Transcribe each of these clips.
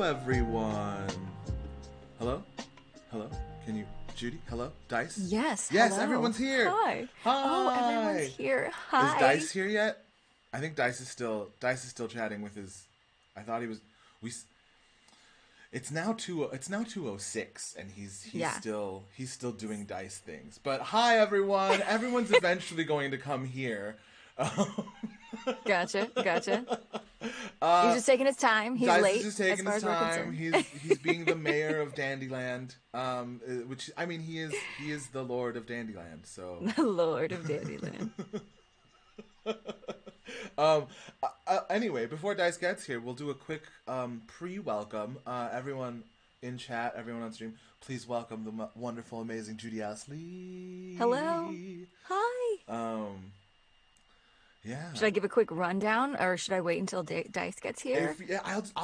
everyone. Hello? Hello? Can you, Judy? Hello? Dice? Yes. Yes, hello. everyone's here. Hi. Hi. Oh, everyone's here. Hi. Is Dice here yet? I think Dice is still chatting with his. I thought he was. It's now 2:06, and he's still doing Dice things. But hi, everyone. Everyone's eventually going to come here. Gotcha. He's just taking his time. He's Dice late. is just taking his time. He's being the mayor of Dandyland, which I mean he is the Lord of Dandyland. So the Lord of Dandyland. Anyway, before Dice gets here, we'll do a quick pre-welcome. Everyone in chat, everyone on stream, please welcome the wonderful, amazing Judy Alice Lee. Hello. Hi. Yeah. Should I give a quick rundown, or should I wait until Dice gets here?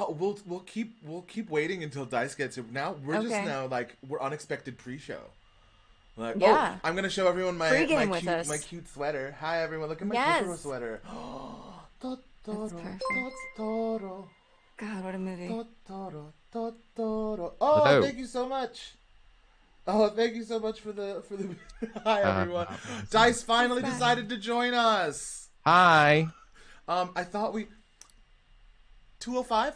We'll keep waiting until Dice gets here. Now we're we're unexpected pre-show. Like, yeah. I'm gonna show everyone my cute sweater. Hi everyone, look at my Totoro sweater. That's perfect. God, what a movie. Oh, hello. Thank you so much. Oh, thank you so much for the Hi everyone. Dice finally decided to join us. Hi. I thought 2:05?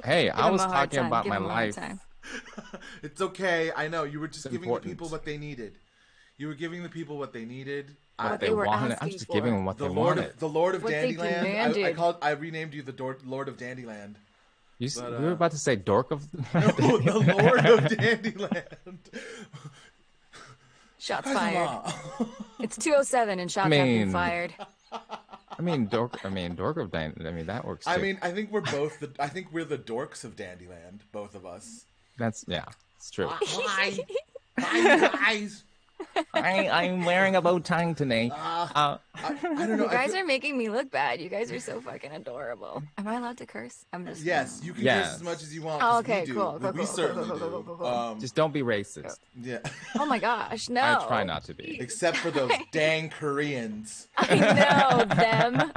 Hey, I was talking about my life. It's okay. I know. You were just giving the people what they needed. You were giving the people what they needed. What they wanted. I'm just giving them what they wanted. The Lord of Dandyland. I renamed you the Lord of Dandyland. We were about to say Dork of... No, the Lord of Dandyland. Shots fired. It's 2:07 and shots have been fired. I mean, Dork of Dandyland. I mean, that works too. I mean, I think we're the dorks of Dandyland, both of us. It's true. Hi guys. I'm wearing a bow tie today. I don't know. You guys are making me look bad. You guys are so fucking adorable. Am I allowed to curse? I'm just. Yes, you can curse as much as you want. Oh, okay, cool. We certainly do. Just don't be racist. Yeah. Oh my gosh, no. I try not to be. Except for those dang Koreans. I know them.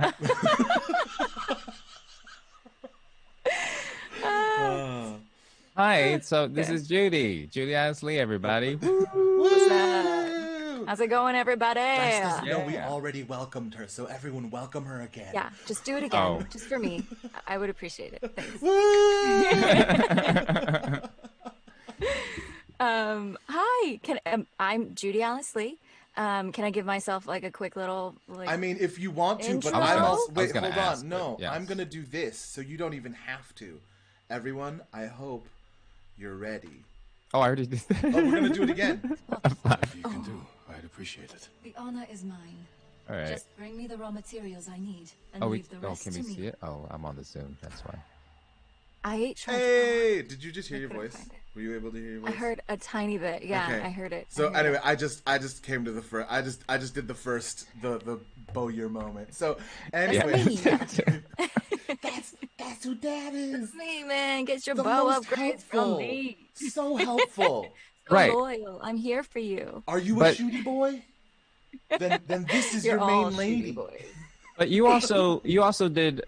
Hi, so this is Judy Alice Lee, everybody. What's up? How's it going, everybody? We already welcomed her, so everyone welcome her again. Yeah, just do it again, just for me. I would appreciate it. Thanks. Hi, I'm Judy Alice Lee. Can I give myself like a quick little I mean, if you want to, intro? but hold ask, on. No, yes. I'm gonna do this, so you don't even have to. Everyone, I hope you're ready. Oh, I already did that. Oh, we're gonna do it again. Whatever you can do, I'd appreciate it. The honor is mine. All right. Just bring me the raw materials I need and leave the rest can we to me. see it? Oh, I'm on the Zoom. That's why. Hey, did you just hear your voice? Were you able to hear your voice? I heard a tiny bit. Yeah, okay. I heard it. So anyway, I just came to the first. I just did the first the Bowyer moment. So anyway, that's who that is. It's me, man. Get your bow upgrades from me. So helpful. So right. Loyal. I'm here for you. Are you a shooty boy? Then this is your main lady. Boys. But you also did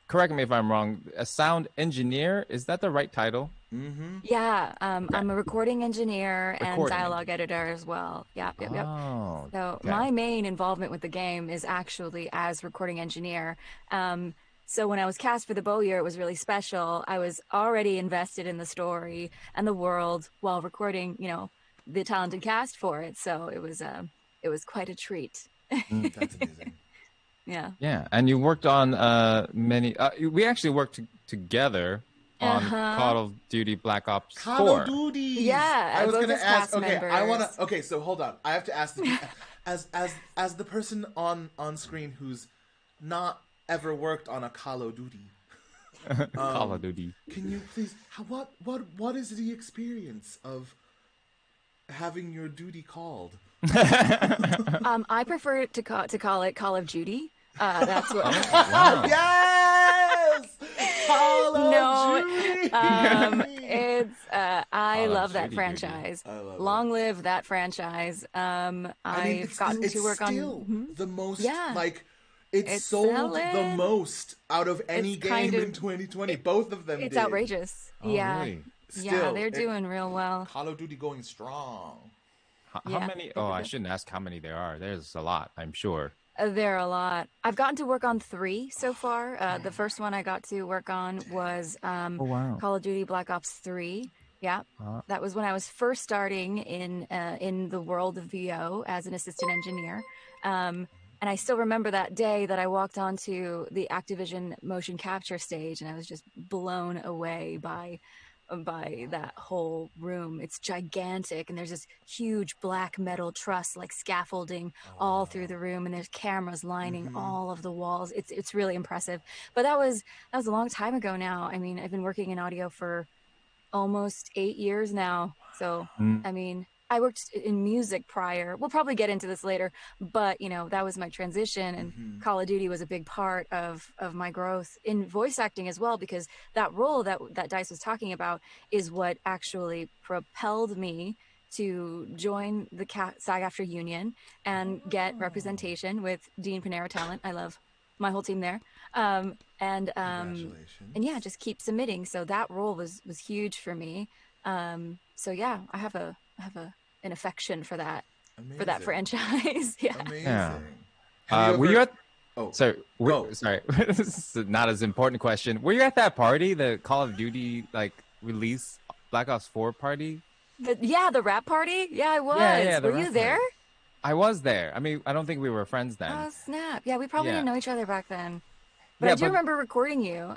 correct me if I'm wrong. A sound engineer, is that the right title? Mm-hmm. Yeah, I'm a recording engineer and dialogue editor as well. Yep. Oh, so my main involvement with the game is actually as recording engineer. So when I was cast for the Bowyer, it was really special. I was already invested in the story and the world while recording, the talented cast for it. So it was quite a treat. That's amazing. Yeah. Yeah, and you worked on many. We actually worked together on Call of Duty Black Ops 4. Call of Duty. Yeah, I was going to ask. Okay, members. I want to. Okay, so hold on. I have to ask as the person on screen who's not ever worked on a Call of Duty. Call of Duty. Can you please? What is the experience of having your duty called? I prefer to call it Call of Duty. That's what. Wow. Yes. Call of Duty. It's I love that franchise. Long live that franchise. I've gotten to work on the most It sold the selling. most out of any It's game kind of- in 2020. Both of them It's did. outrageous. Oh, Yeah. really? Yeah, Still, they're doing real well. Call of Duty going strong. How Yeah, many? they're Oh, I good. shouldn't ask how many there are. There's a lot, I'm sure. There are a lot. I've gotten to work on 3 so far. The first one I got to work on was Oh, wow. Call of Duty Black Ops 3. Yeah, that was when I was first starting in the world of VO as an assistant engineer. And I still remember that day that I walked onto the Activision motion capture stage, and I was just blown away by that whole room. It's gigantic, and there's this huge black metal truss like scaffolding all through the room, and there's cameras lining all of the walls. It's really impressive. But that was a long time ago now. I mean, I've been working in audio for almost 8 years now. So, I mean, I worked in music prior. We'll probably get into this later, but you know, that was my transition, and Call of Duty was a big part of my growth in voice acting as well, because that role that Dice was talking about is what actually propelled me to join the SAG-AFTRA union and get representation with Dean Panero Talent. I love my whole team there. And yeah, just keep submitting. So that role was huge for me. So yeah, I have an affection for that franchise. Yeah. Amazing. Yeah. Were you at? Oh, sorry. go. Sorry. This is not as important question. Were you at that party, the Call of Duty like release Black Ops 4 party? The rap party. Yeah, I was. Yeah, Were you there? I was there. I mean, I don't think we were friends then. Oh snap! Yeah, we probably didn't know each other back then. But Yeah, I do remember recording you.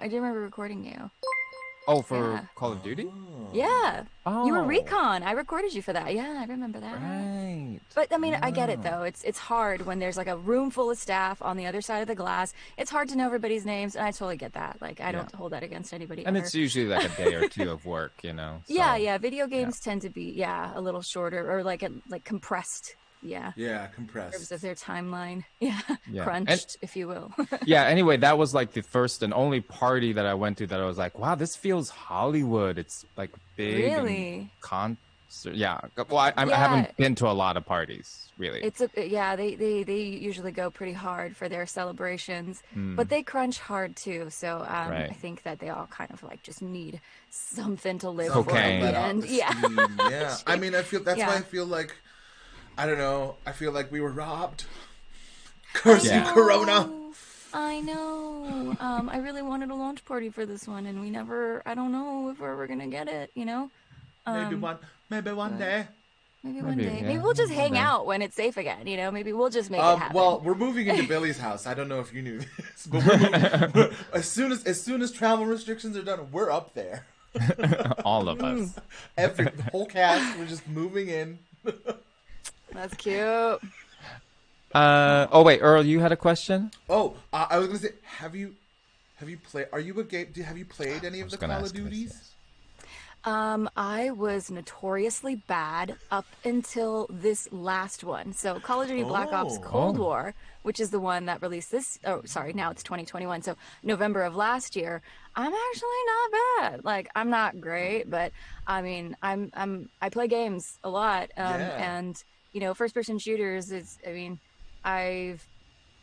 Oh, for Call of Duty? Yeah. Oh. You were Recon. I recorded you for that. Yeah, I remember that. Right. But I mean, I get it though. It's hard when there's like a room full of staff on the other side of the glass. It's hard to know everybody's names, and I totally get that. Like, I don't hold that against anybody. And ever. it's usually like a day or two of work, you know. So. Yeah. Video games tend to be a little shorter or like compressed. Yeah, compressed. In terms of their timeline. Yeah. Crunched, and, if you will. Yeah, anyway, that was like the first and only party that I went to that I was like, wow, this feels Hollywood. It's like big. Really? Concert. Yeah. Well, I haven't been to a lot of parties, really. They usually go pretty hard for their celebrations, but they crunch hard too. So I think that they all kind of like just need something to live for at the end. Yeah. I mean, I feel that's why I feel like, I don't know. I feel like we were robbed. Curse you, Corona. I know. I really wanted a launch party for this one, and I don't know if we're ever going to get it, you know? Maybe one day. Maybe one day. Maybe we'll just hang out when it's safe again, you know? Maybe we'll just make it happen. Well, we're moving into Billy's house. I don't know if you knew this, but we're moving. as soon as travel restrictions are done, we're up there. All of us. The whole cast, we're just moving in. That's cute. Oh wait, Earl, you had a question? Oh, I was gonna say, have you played? Are you a game? Have you played any of the Call of Duties? I was notoriously bad up until this last one. So Call of Duty Black Ops Cold War, which is the one that released this. Oh, sorry, now it's 2021. So November of last year. I'm actually not bad. Like, I'm not great, but I mean, I play games a lot, and you know, first-person shooters is. I mean, I've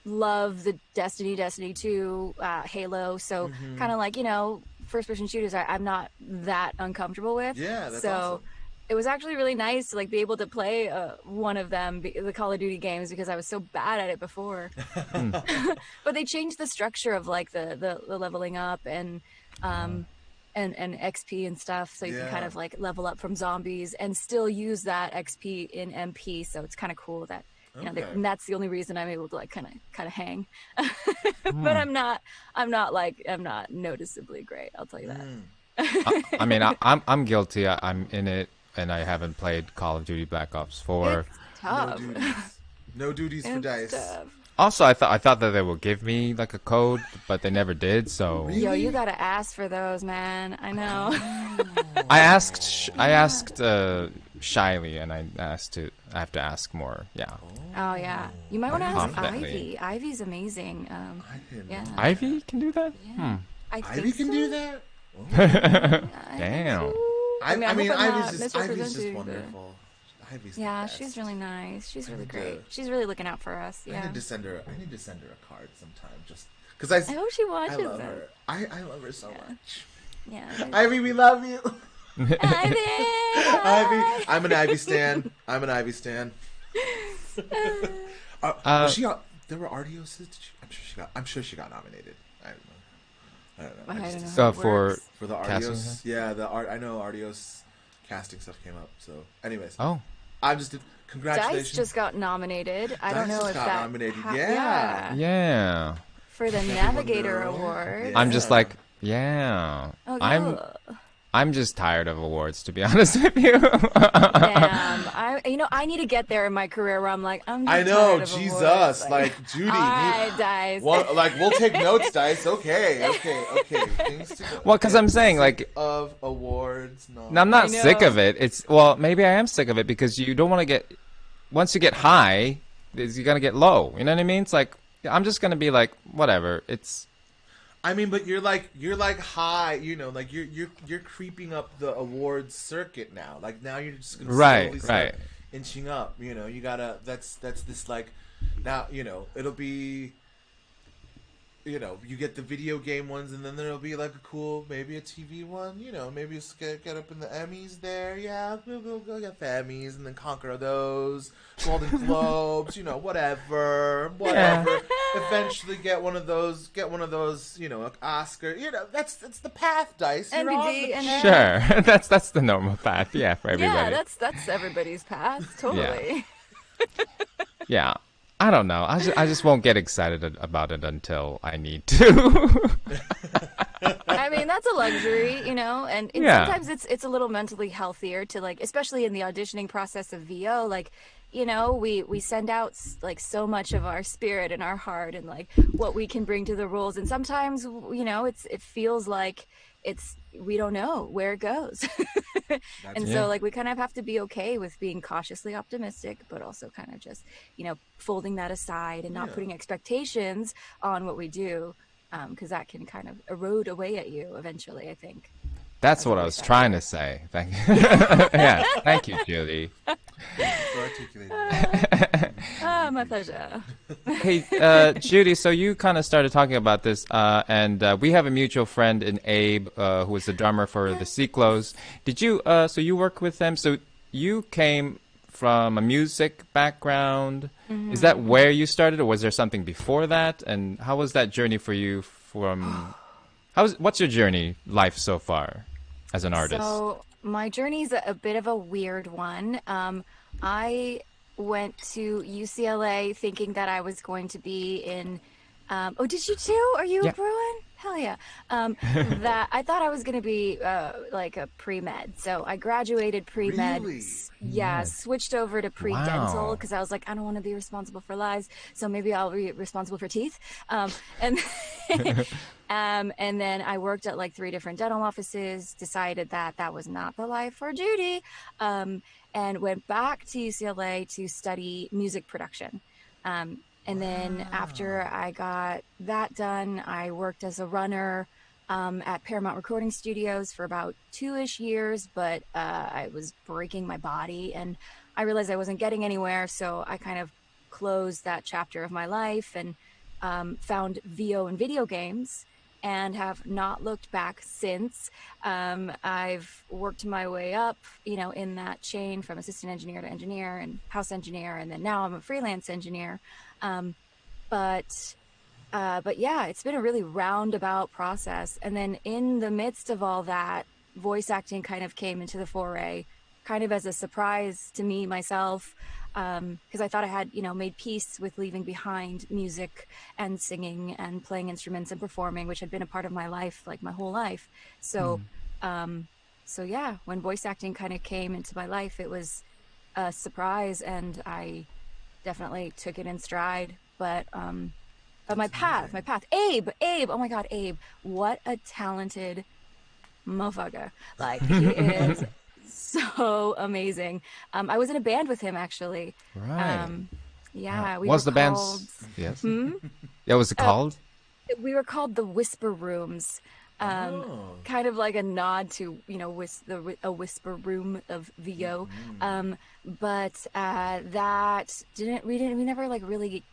loved the Destiny 2, Halo. So kind of like, you know, first-person shooters I'm not that uncomfortable with. Yeah, that's so awesome. It was actually really nice to like be able to play one of them, the Call of Duty games, because I was so bad at it before. But they changed the structure of like the leveling up and XP and stuff, so you can kind of like level up from zombies and still use that XP in MP. So it's kind of cool that you know, and that's the only reason I'm able to like kind of hang. But I'm not noticeably great. I'll tell you that. I mean, I'm guilty. I'm in it, and I haven't played Call of Duty Black Ops 4. It's tough. No duties for Dice. Tough. Also, I thought that they would give me like a code, but they never did. So Really? Yo, you gotta ask for those, man. I know. I asked shyly, and I have to ask more. Yeah. Oh yeah, you might want to ask Confidently. Ivy. Ivy's amazing. Yeah. Ivy can do that. Yeah. I think Ivy can so. do that. Damn. I mean, hope I'm Ivy's not just misrepresenting, but- wonderful. Ivy's the Yeah, best. she's really nice. She's really need great. to- She's really looking out for us. I Yeah. need to send her. I need to send her a card sometime, just because I hope she I watches love it. her. I love her so much. Yeah. Ivy, we love you. Ivy! Ivy, I'm an Ivy stan. I'm an Ivy stan. Was she? There were Artios. I'm sure she got nominated. I don't know. I don't know. So how it for works. For the casting Artios, her? yeah, I know Artios casting stuff came up. So, anyways, Oh, I'm just congratulations. Dice just got nominated. I don't Dice know just if got that nominated, ha- yeah. yeah. for the Everyone Navigator girl. Award. Yeah. I'm just like, yeah. Oh, I'm just tired of awards, to be honest with you. Damn. I need to get there in my career where I'm like, I'm just I know, tired of Jesus, awards. like Judy. All right, Dice. We'll take notes, Dice. Okay. Things to go. Well, 'cause I'm saying, like- of awards. No, No, I'm not I know. sick of it. Maybe I am sick of it because you don't want to get. Once you get high, you're gonna get low. You know what I mean? It's like I'm just gonna be like, whatever. It's. I mean, but you're like high, like you're creeping up the awards circuit now. Like now you're just gonna slowly start inching up. You gotta. That's this like now. It'll be. You get the video game ones, and then there'll be like maybe a TV one. Maybe you get up in the Emmys there. Yeah, we'll go get the Emmys, and then conquer those Golden Globes. Whatever. Yeah. Eventually get one of those. Oscar. That's the path, Dice. You're on NBD the and Sure, that's the normal path. Yeah, for everybody. Yeah, that's everybody's path. Totally. Yeah. I don't know. I just won't get excited about it until I need to. I mean, that's a luxury, and Yeah. sometimes it's a little mentally healthier to like, especially in the auditioning process of VO, like, we send out like so much of our spirit and our heart and like what we can bring to the roles, and sometimes it feels like we don't know where it goes. And so like we kind of have to be okay with being cautiously optimistic, but also kind of just folding that aside and not putting expectations on what we do, because that can kind of erode away at you eventually, I think. That's what I was trying to say. Thank you. Yeah, thank you, Judy. For articulating. My pleasure. Hey, Judy, so you kind of started talking about this, and we have a mutual friend in Abe, who was the drummer for the Cyclos. Did you, so you work with them, so you came from a music background. Mm-hmm. Is that where you started, or was there something before that? And how was that journey for you what's your journey life so far as an artist? So my journey's a bit of a weird one. I went to UCLA thinking that I was going to be in. Oh, did you too? Are you a Bruin? Hell yeah. That I thought I was going to be like a pre-med. So I graduated pre-med. Really? Yeah, switched over to pre-dental Wow. because I was like, I don't want to be responsible for lives. So maybe I'll be responsible for teeth. And and then I worked at like 3 different dental offices, decided that was not the life for Judy, and went back to UCLA to study music production. And then after I got that done, I worked as a runner at Paramount Recording Studios for about 2-ish years, but I was breaking my body and I realized I wasn't getting anywhere. So I kind of closed that chapter of my life and found VO and video games and have not looked back since. I've worked my way up, in that chain from assistant engineer to engineer and house engineer, and then now I'm a freelance engineer. But yeah, it's been a really roundabout process. And then in the midst of all that, voice acting kind of came into the foray, kind of as a surprise to me myself, because I thought I had, made peace with leaving behind music and singing and playing instruments and performing, which had been a part of my life, like my whole life. So, so yeah, when voice acting kind of came into my life, it was a surprise, and I definitely took it in stride. But my path, Abe, oh my God, Abe, what a talented motherfucker. Like, he is so amazing. I was in a band with him, actually. Right. Yeah. What's the band's? Yes. Yeah, was it called? We were called the Whisper Rooms. Kind of like a nod to, a whisper room of VO. But that we never like really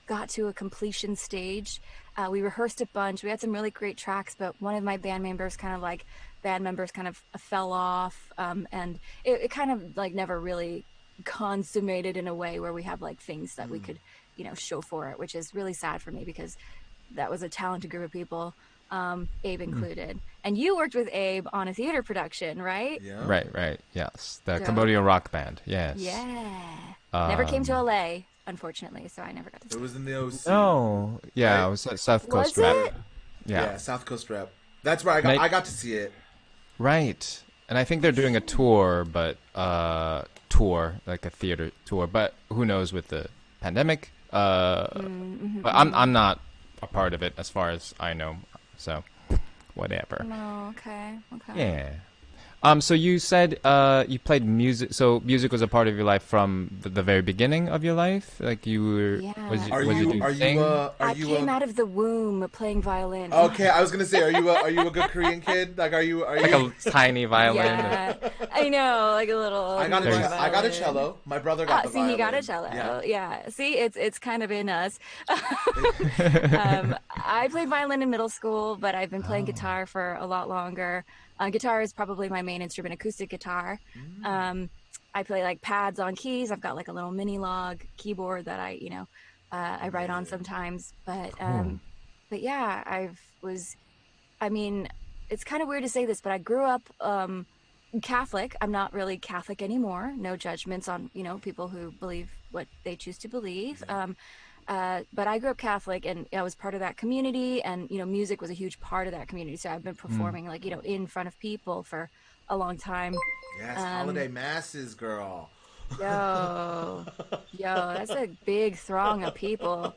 got to a completion stage. We rehearsed a bunch. We had some really great tracks, but one of my band members kind of fell off, and it kind of like never really consummated in a way where we have like things that we could, show for it, which is really sad for me because that was a talented group of people, Abe included. And you worked with Abe on a theater production, right? Yeah. Right. Yes, the Cambodian rock band. Yes. Yeah. Never came to LA, unfortunately, so I never got to see It was in the OC. No. Yeah, Right? it was at South Coast Was Rep. it? Yeah. South Coast Rep. That's where I got to see it. Right. And I think they're doing a tour, but like a theater tour, but who knows with the pandemic. But I'm not a part of it as far as I know. So whatever. No, okay. Yeah. So you said you played music. So music was a part of your life from the very beginning of your life. Like you were. Yeah. I came out of the womb playing violin. Okay, I was gonna say, are you a good Korean kid? Like, are you like a tiny violin? Yeah, I know, like a little. I got a cello. My brother got the violin. See, he got a cello. Yeah. See, it's kind of in us. I played violin in middle school, but I've been playing guitar for a lot longer. Guitar is probably my main instrument, acoustic guitar. I play like pads on keys. I've got like a little mini log keyboard that I write on sometimes. But yeah, it's kind of weird to say this, but I grew up Catholic. I'm not really Catholic anymore. No judgments on, people who believe what they choose to believe. But I grew up Catholic, and I was part of that community, and music was a huge part of that community. So I've been performing in front of people for a long time. Yes, holiday masses, girl. Yo, that's a big throng of people.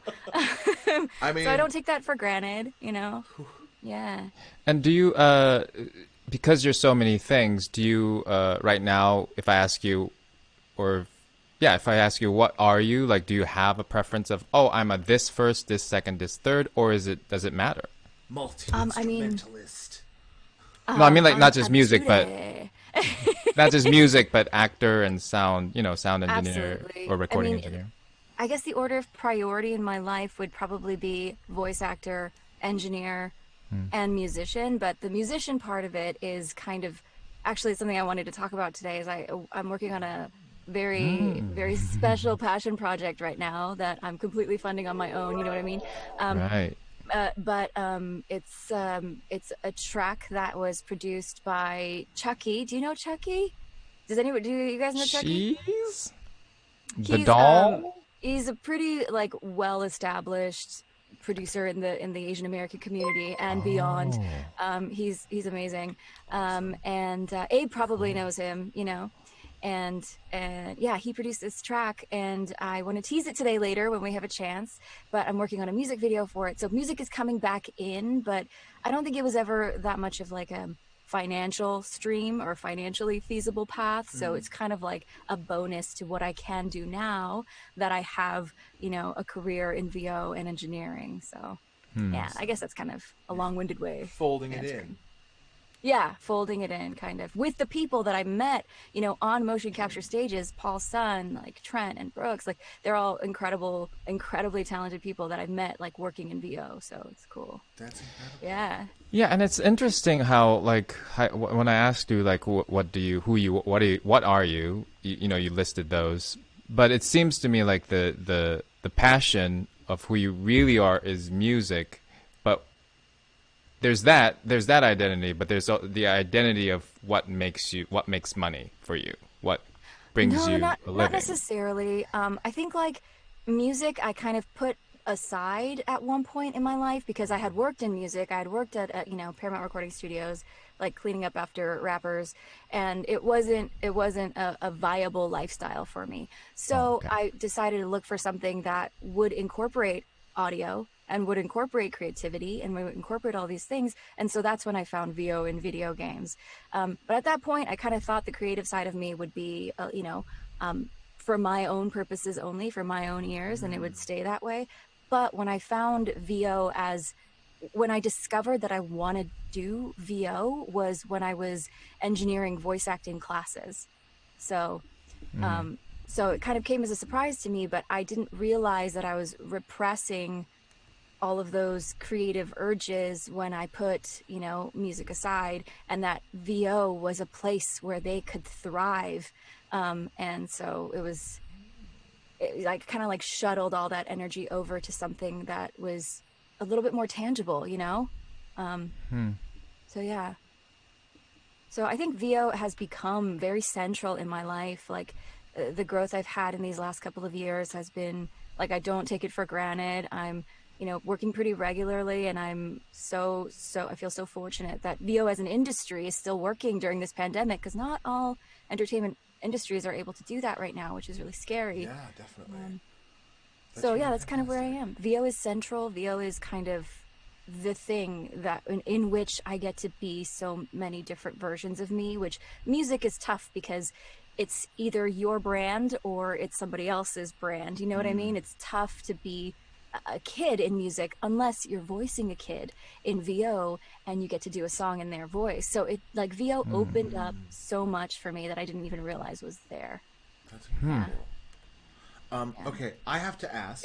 I mean, so I don't take that for granted, Yeah. And do you, because you're so many things, do you right now, if I ask you, if I ask you, what are you? Like, do you have a preference of, I'm a this first, this second, this third, or does it matter? Multi-instrumentalist. No, I mean like not just music, but not just music, but actor and sound, sound engineer or recording engineer. I guess the order of priority in my life would probably be voice actor, engineer, and musician. But the musician part of it is kind of actually something I wanted to talk about today. Is I'm working on a very, very special passion project right now that I'm completely funding on my own. You know what I mean? Right. But it's a track that was produced by Chucky. Do you know Chucky? Do you guys know Chucky? He's the doll. He's a pretty well-established producer in the Asian American community and beyond. He's amazing. And Abe probably knows him, And he produced this track, and I want to tease it today later when we have a chance, but I'm working on a music video for it. So music is coming back in, but I don't think it was ever that much of like a financial stream or financially feasible path. So it's kind of like a bonus to what I can do now that I have, a career in VO and engineering. So yeah, I guess that's kind of a long-winded way. Folding it in. Yeah, folding it in kind of with the people that I met, on motion capture stages, Paul Sun, like Trent and Brooks, like they're all incredibly talented people that I've met working in VO. So it's cool. That's incredible. Yeah. Yeah. And it's interesting how, when I asked you, what are you, you listed those, but it seems to me like the passion of who you really are is music. There's that identity, but there's the identity of what makes money for you, what brings you a living. Not necessarily. I think music I kind of put aside at one point in my life because I had worked in music. I had worked at Paramount Recording Studios, cleaning up after rappers, and it wasn't a viable lifestyle for me. So I decided to look for something that would incorporate audio and would incorporate creativity and would incorporate all these things. And so that's when I found VO in video games. But at that point, I kind of thought the creative side of me would be, for my own purposes only, for my own ears, and it would stay that way. But when I found VO as when I discovered that I wanted to do VO was when I was engineering voice acting classes. So, so it kind of came as a surprise to me, but I didn't realize that I was repressing all of those creative urges when I put, you know, music aside, and that VO was a place where they could thrive. And so it like kind of like shuttled all that energy over to something that was a little bit more tangible, you know? So yeah. So I think VO has become very central in my life. Like the growth I've had in these last couple of years has been like, I don't take it for granted. I'm, you know, working pretty regularly, and I'm I feel so fortunate that VO as an industry is still working during this pandemic, because not all entertainment industries are able to do that right now, which is really scary. Yeah, definitely. So yeah, that's kind of where I am. VO is central. VO is kind of the thing that in which I get to be so many different versions of me, which music is tough because it's either your brand or it's somebody else's brand. You know what I mean? It's tough to be a kid in music unless you're voicing a kid in VO and you get to do a song in their voice. So it like VO opened up so much for me that I didn't even realize was there. That's incredible. Okay, I have to ask.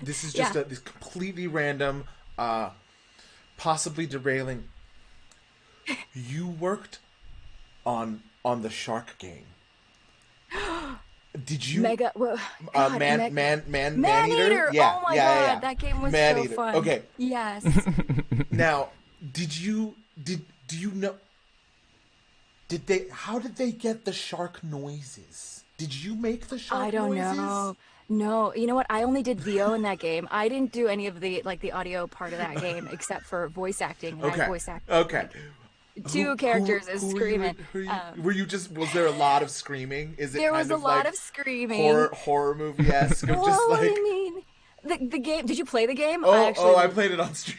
This is just this completely random, possibly derailing. You worked on the shark game. Did you man eater? Yeah, oh my god, that game was so fun. Okay. Yes. Now, do you know? How did they get the shark noises? Did you make the shark noises? I don't know. No, you know what? I only did VO in that game. I didn't do any of the the audio part of that game except for voice acting. And I voice acted. Okay. Two characters is screaming. Was there a lot of screaming? There was a lot of screaming. Horror movie-esque. Well, what do you mean? The game, did you play the game? I played it on stream.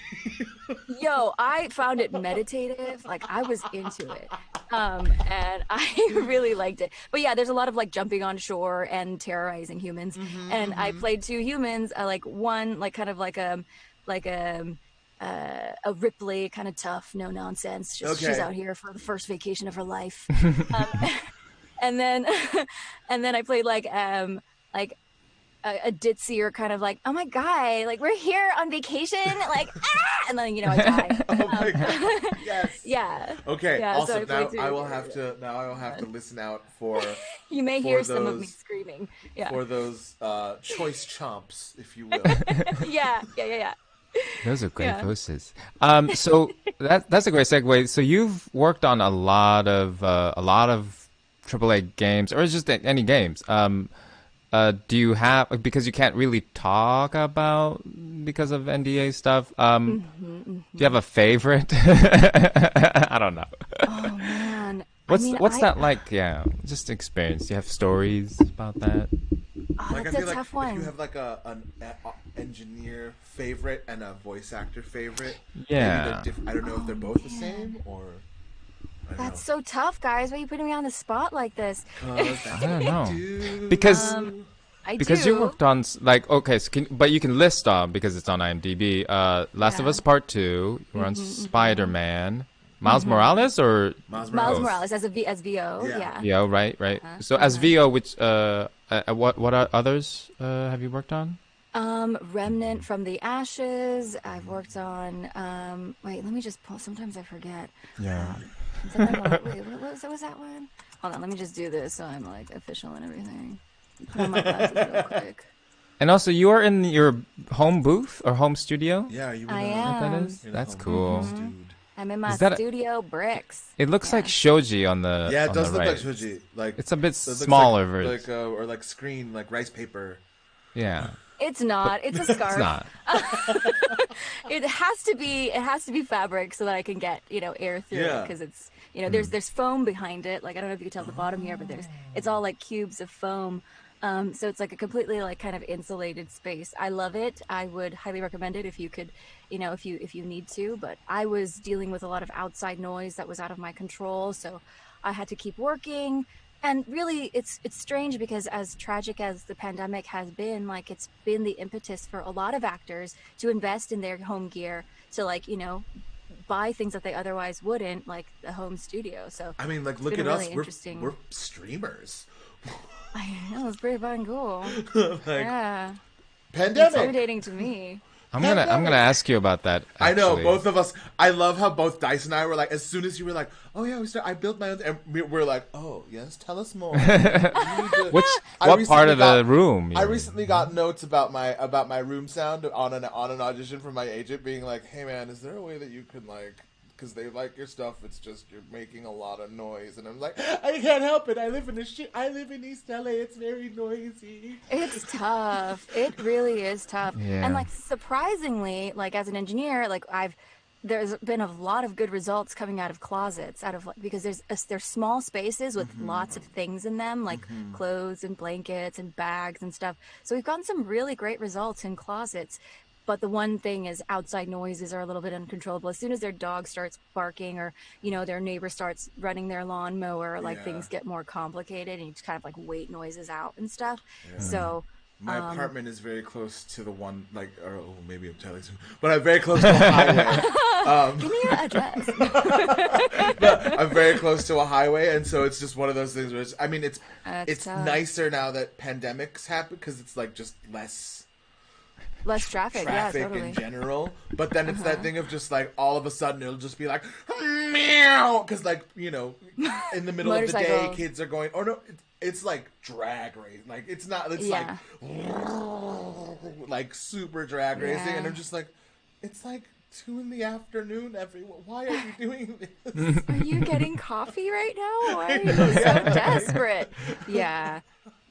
Yo, I found it meditative. Like, I was into it. And I really liked it. But yeah, there's a lot of like jumping on shore and terrorizing humans. And I played two humans, one kind of like a Ripley, kind of tough, no nonsense. She's out here for the first vacation of her life. And then I played like a ditzier kind of like, oh my god, like we're here on vacation, like and then I die. Oh my god. Yes. Yeah. Okay. Yeah, also, I will have to listen out for. You may hear some of me screaming. Yeah. For those choice chomps, if you will. Yeah. Those are great voices. So that's a great segue. So you've worked on a lot of AAA games, or just any games. Do you have, because you can't really talk about because of NDA stuff? Do you have a favorite? I don't know. Oh man, what's that like? Yeah, just experience. Do you have stories about that? Oh, that's a tough one. If you have like an engineer favorite and a voice actor favorite, yeah, I don't know if they're both the same or. That's so tough, guys. Why are you putting me on the spot like this? I don't know. Because you worked on but you can list because it's on IMDb. Last of Us Part 2. You were on Spider-Man. Miles Morales or Miles Morales as VO. Yeah. Yeah. Right. So as VO, which what others have you worked on? Remnant from the Ashes. I've worked on. Wait, let me just pull. Sometimes I forget. Yeah. Wait, what was that one? Hold on, let me just do this so I'm like official and everything. Put on my glasses real quick. And also, you are in your home booth or home studio? Yeah, I am. That is? That's cool. I'm in my studio bricks. It looks like shoji on the Yeah, it does look right. like shoji. Like it's a bit smaller version. Or like screen, like rice paper. Yeah. It's not. It's a scarf. It's not. It has to be fabric so that I can get air through it, because it's there's foam behind it. Like, I don't know if you can tell the bottom here, but it's all like cubes of foam. So it's like a completely like kind of insulated space. I love it. I would highly recommend it if you could, if you need to. But I was dealing with a lot of outside noise that was out of my control, so I had to keep working. And really, it's strange because as tragic as the pandemic has been, like it's been the impetus for a lot of actors to invest in their home gear to like, buy things that they otherwise wouldn't, like the home studio. So I mean, like, look at us. We're streamers. I know, it's pretty fucking cool. Like, Yeah. pandemic. It's intimidating to me. I'm gonna ask you about that. Actually. I know, both of us. I love how both Dice and I were like, as soon as you were like, "Oh yeah, I built my own," and we're like, "Oh yes, tell us more." What part of the room? I recently got notes about my room sound on an audition from my agent, being like, "Hey man, is there a way that you could like?" Because they like your stuff, it's just you're making a lot of noise, and I'm like, I can't help it. I live in East LA. It's very noisy. It's tough. It really is tough. Yeah. And like surprisingly, like as an engineer, like there's been a lot of good results coming out of closets, because there's small spaces with lots of things in them, like clothes and blankets and bags and stuff. So we've gotten some really great results in closets. But the one thing is outside noises are a little bit uncontrollable. As soon as their dog starts barking or, their neighbor starts running their lawnmower, like things get more complicated and you just kind of like wait noises out and stuff. Yeah. So my apartment is very close to the one, like, maybe I'm telling you, but I'm very close to a highway. Give me your address. But I'm very close to a highway, and so it's just one of those things where it's nicer now that pandemics happen because it's like just less traffic, yeah, totally. in general, but then it's that thing of just like all of a sudden it'll just be like meow because like in the middle of the day kids are going it's like drag race, like it's not like super drag racing, and I'm just like it's like 2 p.m. everyone, why are you doing this? Are you getting coffee right now? Why are you so desperate?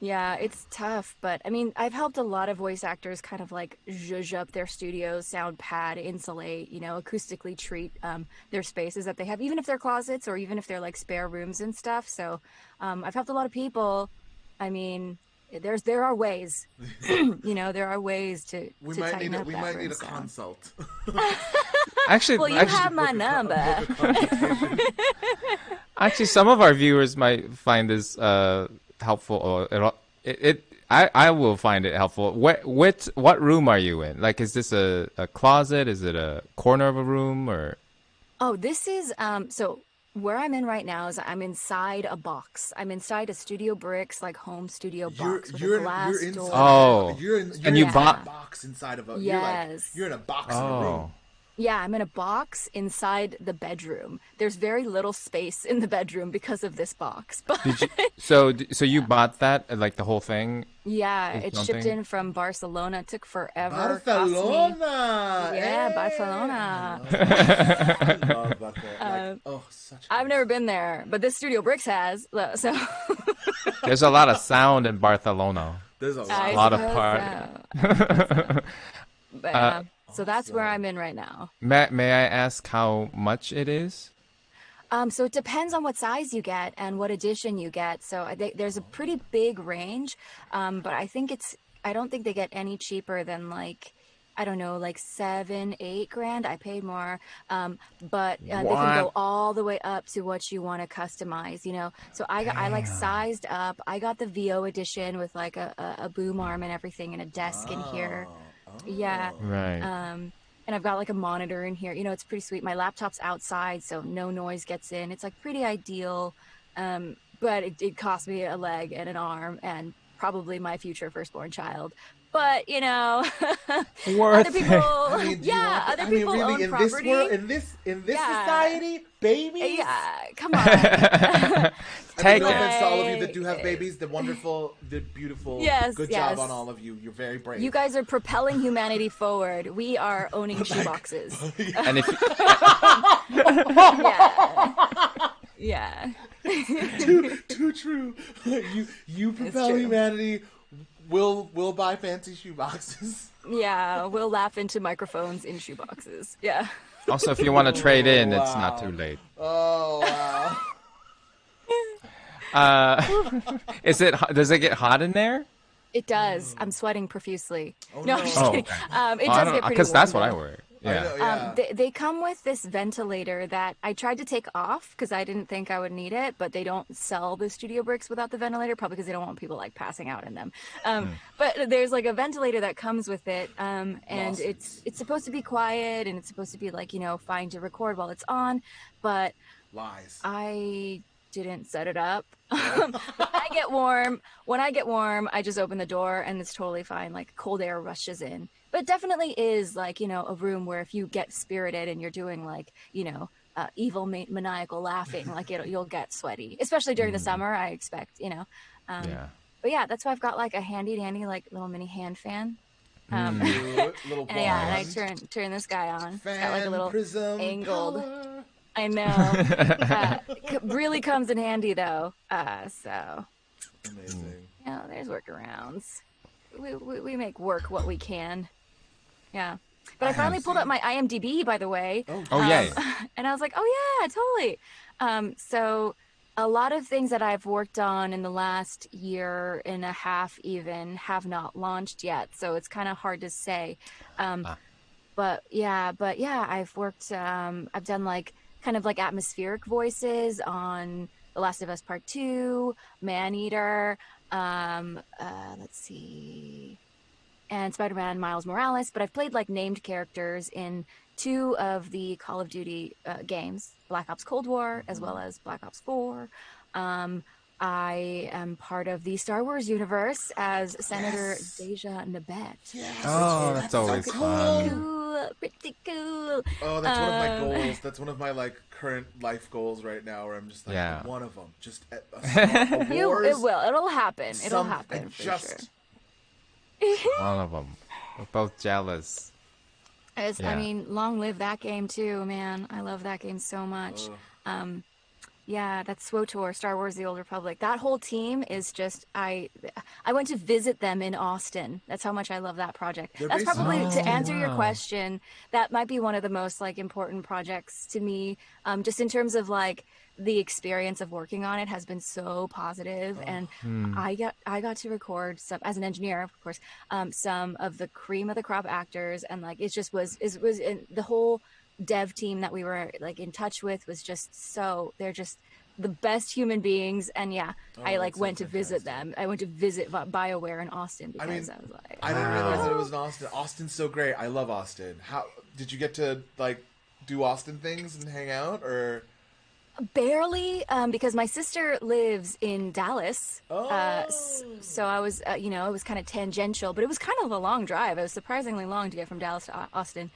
Yeah, it's tough, but I mean, I've helped a lot of voice actors kind of like zhuzh up their studios, sound pad, insulate, acoustically treat their spaces that they have, even if they're closets or even if they're like spare rooms and stuff. So I've helped a lot of people. I mean, there are ways, there are ways to tighten up that room sound. We might need a consult. Actually, well, you have my number. Actually, some of our viewers might find this helpful, or I will find it helpful. What room are you in? Like, is this a closet? Is it a corner of a room, or? Oh, this is so where I'm in right now is I'm inside a box. I'm inside a Studio Bricks like home studio box with a glass door. Oh, and you bought a box inside of a. Yes, you're in a box in a room. Yeah, I'm in a box inside the bedroom. There's very little space in the bedroom because of this box. But so you bought that, like the whole thing? Yeah, it shipped in from Barcelona. It took forever. Barcelona! Yeah, Barcelona. I love Barcelona. I've never been there, but this Studio Bricks has. So there's a lot of sound in Barcelona. There's a lot of party. But so that's where I'm in right now. May I ask how much it is? So it depends on what size you get and what edition you get. So there's a pretty big range, but I don't think they get any cheaper than like, I don't know, like $7-8 grand. I paid more, but they can go all the way up to what you want to customize. So I like sized up. I got the VO edition with like a boom arm and everything and a desk in here. Yeah. Right. And I've got like a monitor in here. It's pretty sweet. My laptop's outside, so no noise gets in. It's like pretty ideal. But it cost me a leg and an arm and probably my future firstborn child. But other people, other people really, own property. In this society, babies. Yeah, come on. No offense to all of you that do have babies. The wonderful, the beautiful. Yes, good job on all of you. You're very brave. You guys are propelling humanity forward. We are owning shoeboxes. And if yeah. Too true. You propel humanity. We'll buy fancy shoeboxes. Yeah, we'll laugh into microphones in shoeboxes. Yeah. Also, if you want to trade in, it's not too late. Oh wow. Does it get hot in there? It does. I'm sweating profusely. Oh, no, I'm just kidding. It does get pretty warm. Because that's what I wear. Yeah. I know, yeah. They come with this ventilator that I tried to take off because I didn't think I would need it, but they don't sell the studio bricks without the ventilator, probably because they don't want people like passing out in them. But there's like a ventilator that comes with it, and it's supposed to be quiet and it's supposed to be like, you know, fine to record while it's on, but Lies. I didn't set it up. When I get warm, I just open the door and it's totally fine. Like cold air rushes in. But it definitely is like, you know, a room where if you get spirited and you're doing like, you know, evil maniacal laughing, like you'll get sweaty, especially during the summer, I expect, you know. But yeah, that's why I've got like a handy dandy like little mini hand fan. Little and yeah, and I turn this guy on. It's got like a little prism angled. power. I know. Really comes in handy though. So Amazing. you know, there's workarounds. We make work what we can. Yeah. But I finally pulled up my IMDb, by the way. Oh, yay. And I was like, oh yeah, totally. So a lot of things that I've worked on in the last year and a half even have not launched yet. So it's kind of hard to say. But yeah, I've worked, I've done like kind of like atmospheric voices on The Last of Us Part 2, Maneater, let's see, and Spider-Man Miles Morales, but I've played like named characters in 2 of the Call of Duty games, Black Ops Cold War as well as Black Ops 4. I am part of the Star Wars universe as Senator Deja Nabet. Oh, that's always fun. Cool, pretty cool. Oh, that's one of my goals. That's one of my like current life goals right now, where I'm just like one of them. Just a It'll happen. It'll happen. For sure. One of them. We're both jealous. I mean, long live that game too, man. I love that game so much. Yeah, that's SWTOR, Star Wars: The Old Republic. That whole team is just I went to visit them in Austin. That's how much I love that project. That's probably to answer your question. That might be one of the most like important projects to me. Just in terms of like the experience of working on it has been so positive, and I got to record some as an engineer, of course, some of the cream of the crop actors, and like it was the whole dev team that we were like in touch with was just they're just the best human beings. And I like went to visit them. I went to visit BioWare in Austin because I was like, I didn't realize that it was in Austin. Austin's so great. I love Austin. How did you get to like do Austin things and hang out, or? Barely, because my sister lives in Dallas. So I was, it was kind of tangential, but it was kind of a long drive. It was surprisingly long to get from Dallas to Austin.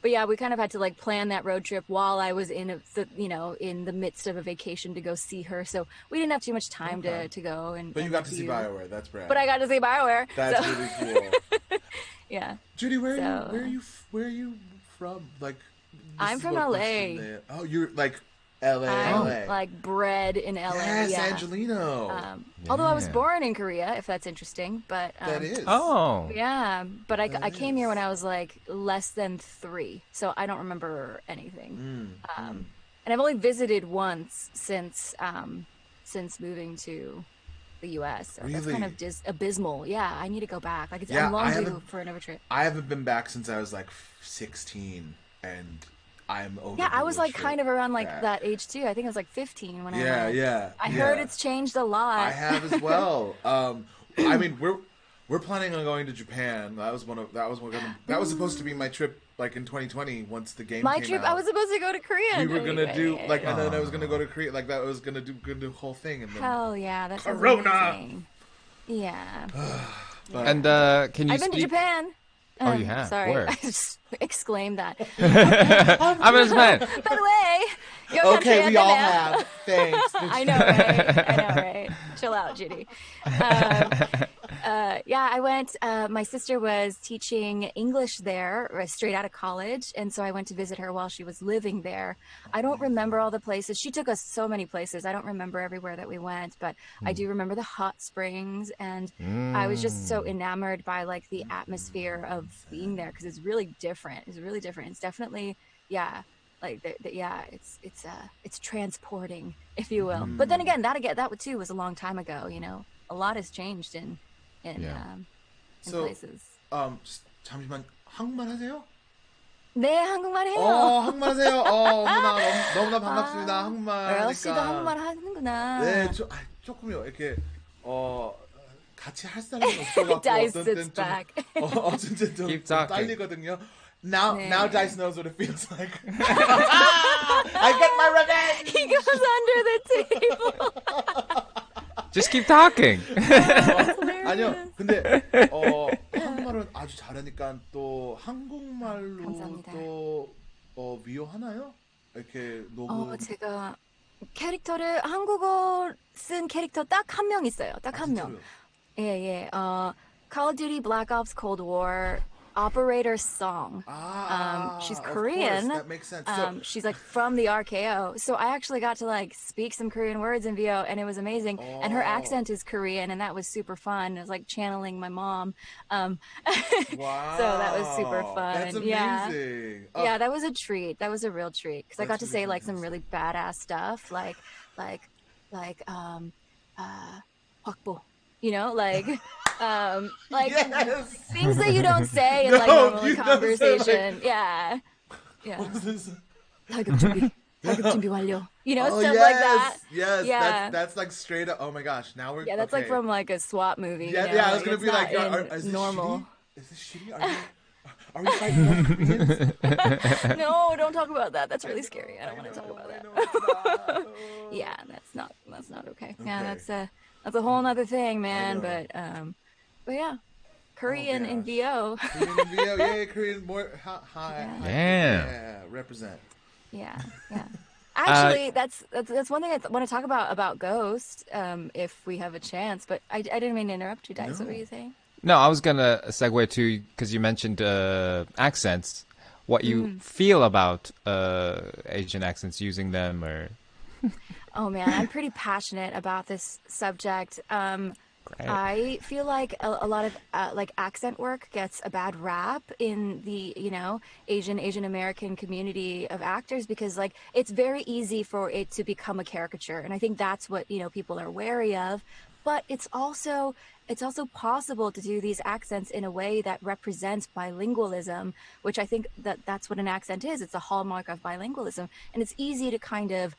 But yeah, we kind of had to like plan that road trip while I was in the midst of a vacation to go see her. So we didn't have too much time to go. But you got to see BioWare. That's brand. But I got to see BioWare. That's really cool. Yeah. Judy, where are you from? Like, I'm from LA. Oh, you're like LA. I'm like bred in LA. Yes, Angelino. Although I was born in Korea, if that's interesting. But that is. Oh. Yeah, but I came here when I was like less than 3, so I don't remember anything. And I've only visited once since moving to the U.S. So that's kind of just abysmal. Yeah, I need to go back. Like I'm long due for another trip. I haven't been back since I was like 16, and I'm over. Yeah, I was like kind of around like that age too. I think I was like 15 when I went. Yeah. I heard it's changed a lot. I have as well. I mean, we're planning on going to Japan. That was supposed to be my trip, like in 2020 once the game. My came trip, out. I was supposed to go to Korea. We were gonna do like, and then I was gonna go to Korea. Like that was gonna do the whole thing. And then hell yeah, that's Corona. Yeah. And can you? I've been to Japan. Oh, you have? Sorry, Where? I just exclaimed that. I'm a man. By the way, okay, we all have. Thanks. I know, right? Chill out, Judy. I went. My sister was teaching English there, straight out of college, and so I went to visit her while she was living there. I don't remember all the places. She took us so many places. I don't remember everywhere that we went, but I do remember the hot springs, and I was just so enamored by like the atmosphere of being there because it's really different. It's definitely, like it's transporting, if you will. But then again, that too was a long time ago. You know, a lot has changed in places. 잠시만 한국말 하세요? 네, 한국말 해요. 한국말 하세요. 너무나 반갑습니다. 한국말 Earl 씨도 하니까. 한국말 하는구나. 네, 조금요. 이렇게 같이 할 사람이 없어갖고 Dice 어떤 sits 때는 back. 진짜 좀 Keep talking. 딸리거든요. Now 네. Dice knows what it feels like. I get my revenge. He goes under the table. Just keep talking. 아니요, 근데 한국말은 아주 잘하니까 또 한국말로 감사합니다. 또 위로하나요? 이렇게 너무 제가 캐릭터를 한국어 쓴 캐릭터 딱 한 명 있어요. 딱 한 명. 진짜로요? 예. Call of Duty Black Ops Cold War Operator Song. She's of course, Korean. that makes sense. So, She's like from the RKO. So I actually got to like speak some Korean words in VO and it was amazing. And her accent is Korean and that was super fun. It was like channeling my mom. wow, So that was super fun. That's amazing. Yeah. Oh, Yeah, that was a treat. That was a real treat because I got to That's say really like some really badass stuff, like 확보, you know, like yes. things that you don't say in like No, normal you don't say, conversation. Yeah. What's this? 타격 준비 완료. You know, Oh stuff yes, like that. yes. Yeah. That's like straight up. Oh my gosh, now we're Yeah, that's okay. like from like a SWAT movie. Yeah, you know? yeah. I was gonna it's be like, not is this normal. shitty? Is this shitty? Are we fighting North Koreans? No, don't talk about that. That's really scary. I don't want to talk about that. Yeah, that's not okay. Yeah, Okay. that's a whole nother thing, man. know. But yeah, Korean in VO. Korean VO, yeah, Korean more high. Yeah. Represent. Yeah. Actually, that's one thing I want to talk about Ghost, if we have a chance. But I didn't mean to interrupt you, Dice. What were you saying? No, I was gonna segue to because you mentioned accents. What you feel about Asian accents, using them, or Oh man, I'm pretty passionate about this subject. I feel like a lot of like accent work gets a bad rap in the Asian American community of actors because like it's very easy for it to become a caricature, and I think that's what people are wary of. But it's also possible to do these accents in a way that represents bilingualism, which I think that's what an accent is. It's a hallmark of bilingualism, and it's easy to kind of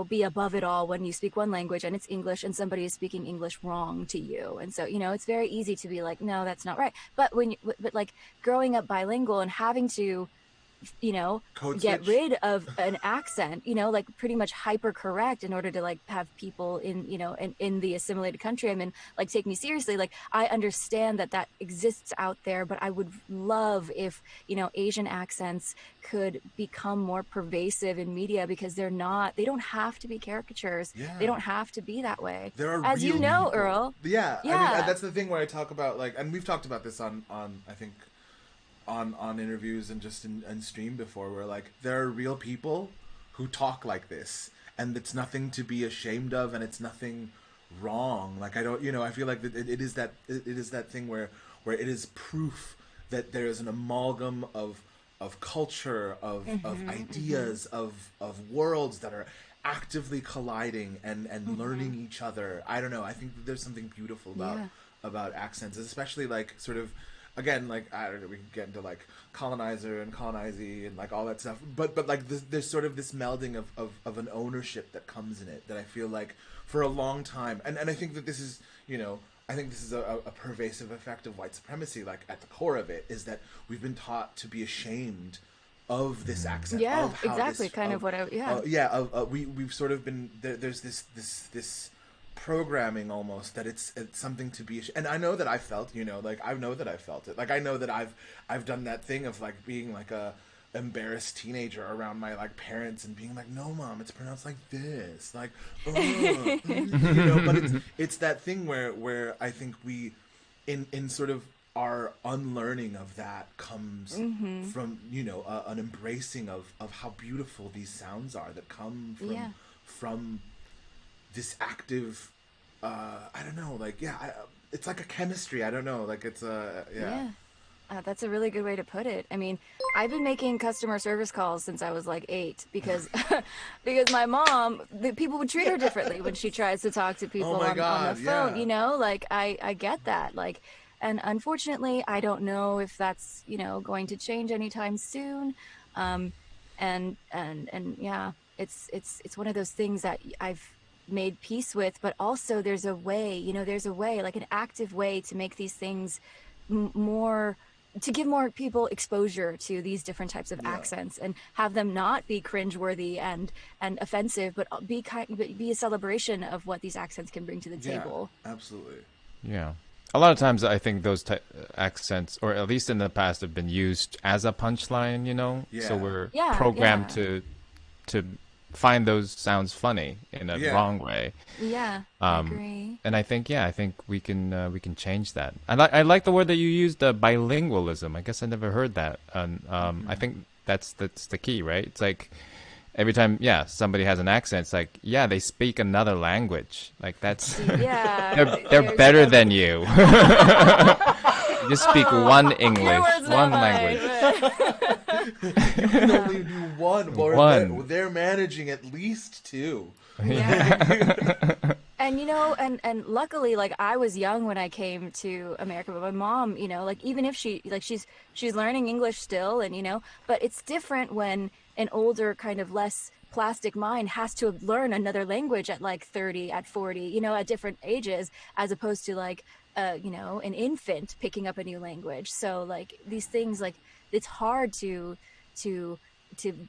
be above it all when you speak one language and it's English and somebody is speaking English wrong to you. And so, it's very easy to be like, no, that's not right. But but like growing up bilingual and having to, Code get switch. rid of an accent, like pretty much hyper correct in order to like have people in the assimilated country I'm in, like take me seriously. Like I understand that exists out there, but I would love if, Asian accents could become more pervasive in media because they don't have to be caricatures. Yeah. They don't have to be that way. There are As you real know, people. Earl. Yeah, I Yeah. mean that's the thing where I talk about like, and we've talked about this on I think on interviews and just in stream before, where like there are real people who talk like this, and it's nothing to be ashamed of, and it's nothing wrong. Like I don't, I feel like that it is that thing where it is proof that there is an amalgam of culture, of ideas, of worlds that are actively colliding and learning each other. I don't know. I think that there's something beautiful about accents, especially like sort of, again, like I don't know, we can get into like colonizer and colonizee and like all that stuff, but like there's sort of this melding of an ownership that comes in it that I feel like for a long time, and I think that this is, I think this is a pervasive effect of white supremacy. Like at the core of it is that we've been taught to be ashamed of this accent. Yeah, of how exactly. this, Kind of what I we've sort of been there's this programming almost that it's something to be, and I know that I felt, like I know that I felt it. Like I know that I've done that thing of like being like a embarrassed teenager around my like parents and being like, no mom, it's pronounced like this, like but it's that thing where I think we in sort of our unlearning of that comes from an embracing of how beautiful these sounds are that come from this active I don't know, like it's like a chemistry. I don't know, like it's that's a really good way to put it. I mean, I've been making customer service calls since I was like 8 because my mom, people would treat her differently when she tries to talk to people Oh my on God, the phone. yeah. Like I get that. Like And unfortunately, I don't know if that's, going to change anytime soon. And yeah, it's one of those things that I've made peace with, but also there's a way, there's a way, like an active way to make these things more, to give more people exposure to these different types of accents and have them not be cringeworthy and offensive, but be a celebration of what these accents can bring to the table. Absolutely. Yeah. A lot of times I think those accents, or at least in the past, have been used as a punchline, So we're programmed to find those sounds funny in a wrong way. Yeah, I agree. And I think we can change that. And I like the word that you used, bilingualism. I guess I never heard that. And I think that's the key, right? It's like every time somebody has an accent, it's like they speak another language. Like that's they're better than you. You just speak one English, one language. You can only do one. They're managing at least two. Yeah. And and luckily, like, I was young when I came to America, but my mom, like, even if she's learning English still, and but it's different when an older, kind of less plastic mind has to learn another language at like 30, at 40, at different ages, as opposed to like an infant picking up a new language. So like these things, like, it's hard to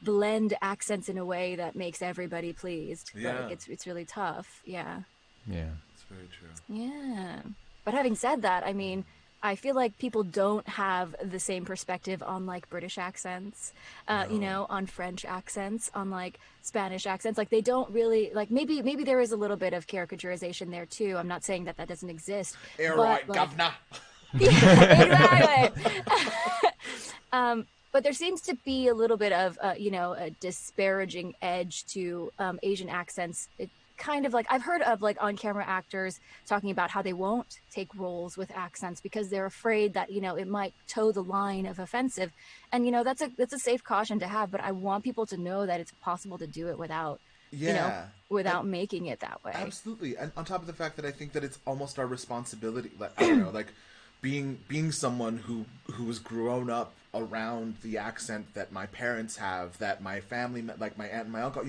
blend accents in a way that makes everybody pleased. Like, it's really tough. Yeah. It's very true. Yeah. But having said that, I mean, I feel like people don't have the same perspective on like British accents, on French accents, on like Spanish accents. Like, they don't really, like, maybe there is a little bit of caricaturization there too. I'm not saying that doesn't exist. Right, governor. Yeah, exactly. But there seems to be a little bit of, a disparaging edge to Asian accents. It kind of like, I've heard of like on-camera actors talking about how they won't take roles with accents because they're afraid that, it might toe the line of offensive. And, that's a safe caution to have, but I want people to know that it's possible to do it without, without making it that way. Absolutely. And on top of the fact that I think that it's almost our responsibility, like, I don't know, like, being someone who was grown up around the accent that my parents have, that my family, like my aunt and my uncle,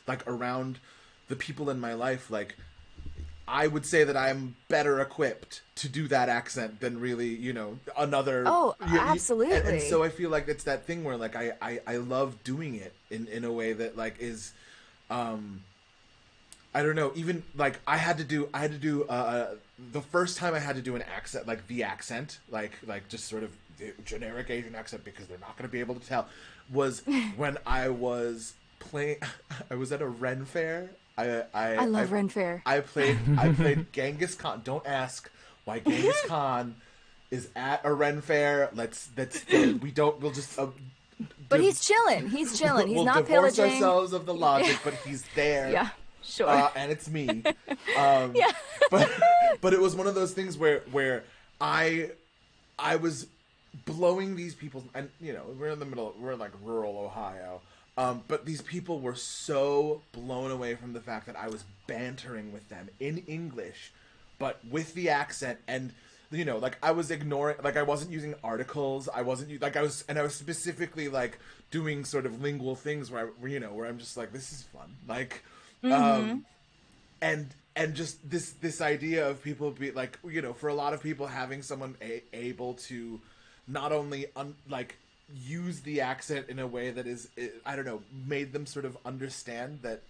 like around the people in my life, like, I would say that I'm better equipped to do that accent than really, another. Oh, absolutely. And so I feel like it's that thing where, like, I love doing it in a way that, like, is, I don't know, even like I had to do the first time I had to do an accent, like the accent, like just sort of the generic Asian accent, because they're not going to be able to tell, was when I was playing. I was at a Ren fair. I love Ren fair. I played Genghis Khan. Don't ask why Genghis Khan is at a Ren fair. We'll just. But he's chilling. He's chilling. He's not divorce pillaging. Ourselves of the logic, but he's there. Yeah. Sure. And it's me. Yeah. But it was one of those things where I was blowing these people, and we're in like rural Ohio. But these people were so blown away from the fact that I was bantering with them in English, but with the accent, and like I was ignoring, like I wasn't using articles, I was specifically like doing sort of lingual things where I'm just like, this is fun, like, and just this idea of people be like, for a lot of people, having someone able to not only like use the accent in a way that is, I don't know, made them sort of understand that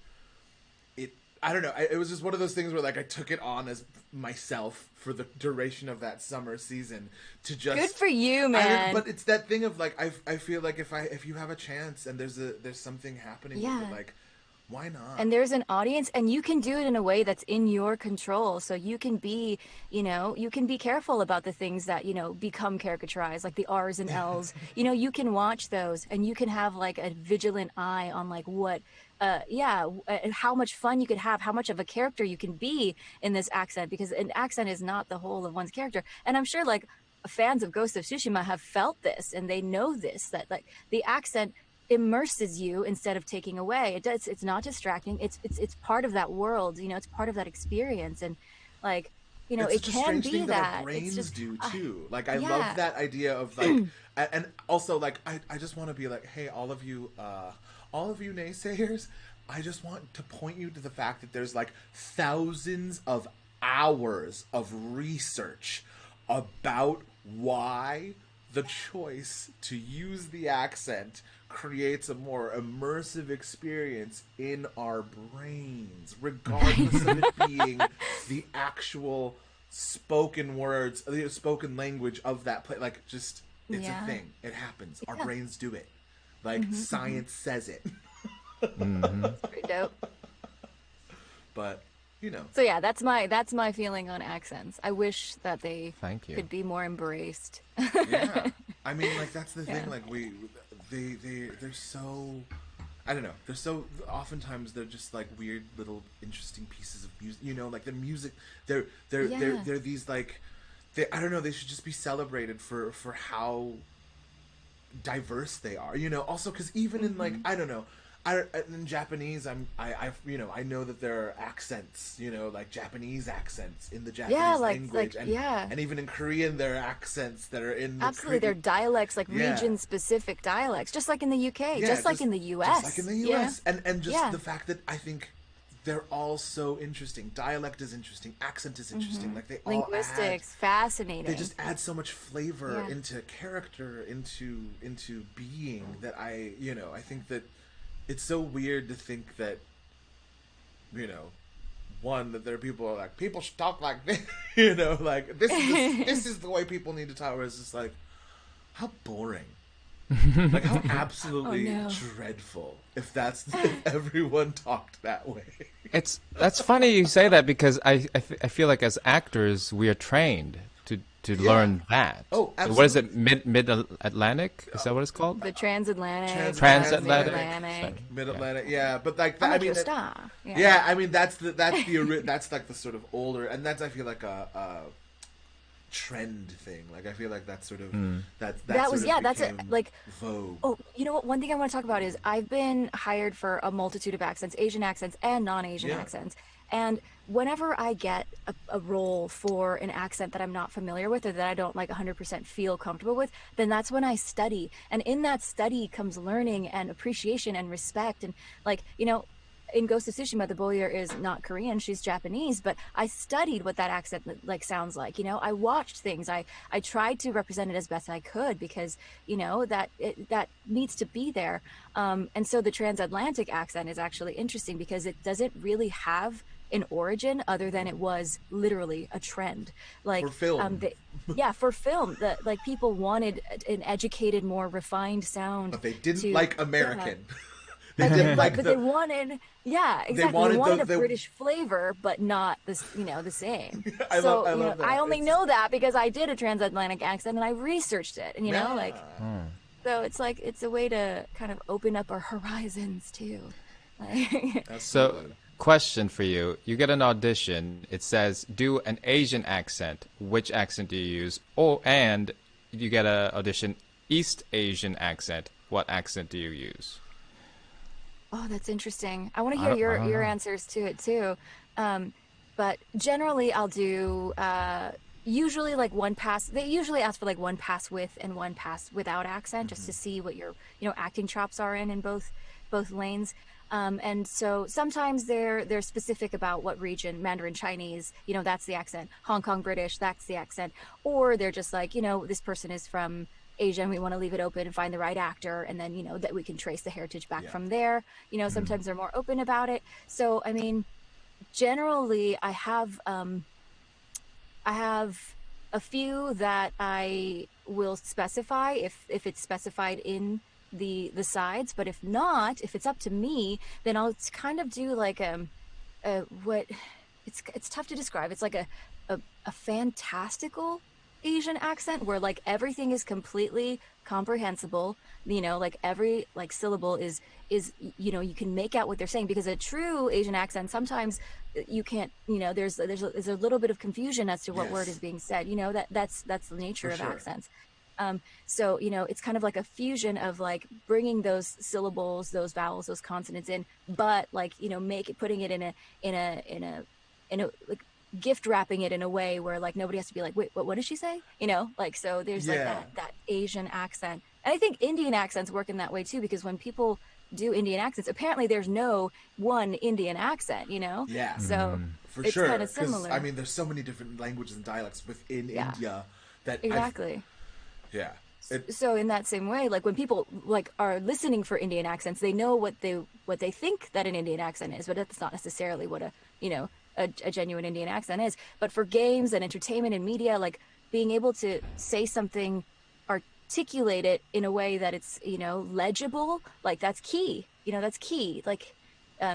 I don't know. It was just one of those things where, like, I took it on as myself for the duration of that summer season to just. Good for you, man. But it's that thing of like, I feel like if you have a chance and there's something happening, with it, like, why not? And there's an audience, and you can do it in a way that's in your control. So you can be, you can be careful about the things that, become caricaturized, like the R's and L's. You can watch those, and you can have like a vigilant eye on like what, how much fun you could have, how much of a character you can be in this accent, because an accent is not the whole of one's character. And I'm sure like fans of Ghost of Tsushima have felt this, and they know this, that like the accent immerses you instead of taking away. It's not distracting. It's part of that world, it's part of that experience. And like, you know, it's it such a can strange be thing that our that. brains It's just, do too. Like I yeah. love that idea of like, and also like I just want to be like, hey, all of you naysayers, I just want to point you to the fact that there's like thousands of hours of research about why the choice to use the accent creates a more immersive experience in our brains, regardless of it being the actual spoken words, the spoken language of that place. Like, just, it's a thing. It happens. Our brains do it. Like, science says it. It's pretty dope. But, you know. So yeah, that's my feeling on accents. I wish that they Thank you. could be more embraced. Yeah. I mean, like, that's the thing. Like, they're so, I don't know. They're so, oftentimes they're just like weird little interesting pieces of music. You know, like the music, they're these like, I don't know, they should just be celebrated for how diverse they are. You know, also because even in like, I don't know, in Japanese, I know that there are accents, you know, like Japanese accents in the Japanese language, and even in Korean there are accents that are in the Absolutely, they're dialects, like region-specific dialects, just like in the UK, just like in the US. Just like in the US. And just the fact that I think they're all so interesting. Dialect is interesting, accent is interesting, like they all linguistics, fascinating. They just add so much flavor into character, into being that I think that it's so weird to think that, you know, one, that there are people who are like, people should talk like this, you know, like this is the way people need to talk. Where it's just like, how boring, like how absolutely dreadful if everyone talked that way. That's funny you say that, because I feel like as actors we are trained to learn that. Oh, absolutely. What is it? Mid-Atlantic? Is that what it's called? The transatlantic. Mid-Atlantic. Yeah, but like that, I mean that's like the sort of older, and that's I feel like a trend thing. Like I feel like that's sort of that's it. Like vogue. Oh, you know what? One thing I want to talk about is I've been hired for a multitude of accents, Asian accents and non-Asian accents. And whenever I get a role for an accent that I'm not familiar with or that I don't like 100% feel comfortable with, then that's when I study. And in that study comes learning and appreciation and respect. And like, you know, in Ghost of Tsushima, the Bowyer is not Korean, she's Japanese, but I studied what that accent like sounds like. You know, I watched things. I tried to represent it as best I could because, you know, that needs to be there. And so the transatlantic accent is actually interesting because it doesn't really have an origin other than it was literally a trend. Like for film. For film, like people wanted an educated, more refined sound, but they didn't like American. They wanted, exactly. They wanted a British flavor, but not this, you know, the same. I love that. I only know that because I did a transatlantic accent and I researched it, and you know, like, so it's like it's a way to kind of open up our horizons too. Like, so, question for you: you get an audition. It says do an Asian accent. Which accent do you use? And you get an audition East Asian accent. What accent do you use? Oh, that's interesting. I want to hear your answers to it too. But generally I'll do usually like one pass. They usually ask for like one pass with and one pass without accent, just to see what your, you know, acting chops are in both lanes. And so sometimes they're specific about what region. Mandarin Chinese, you know, that's the accent. Hong Kong British, that's the accent. Or they're just like, you know, this person is from Asia and we want to leave it open and find the right actor, and then, you know, that we can trace the heritage back from there. You know, sometimes they're more open about it. So I mean, generally I have a few that I will specify if it's specified in the sides, but if not, if it's up to me, then I'll kind of do like what it's tough to describe. It's like a fantastical Asian accent where like everything is completely comprehensible, you know, like every like syllable is you know, you can make out what they're saying, because a true Asian accent sometimes you can't, you know, there's a little bit of confusion as to what word is being said, you know, that's the nature of accents. So, you know, it's kind of like a fusion of like bringing those syllables, those vowels, those consonants in, but like, you know, putting it in a like gift wrapping it in a way where like nobody has to be like, wait, what did she say? You know, like, so there's like that Asian accent. And I think Indian accents work in that way too, because when people do Indian accents, apparently there's no one Indian accent, you know? Yeah. So For it's sure. kind of similar. I mean, there's so many different languages and dialects within India that exactly. Yeah. So in that same way, like when people like are listening for Indian accents, they know what they think that an Indian accent is, but that's not necessarily what a genuine Indian accent is. But for games and entertainment and media, like being able to say something, articulate it in a way that it's, legible, like that's key. That's key. Like,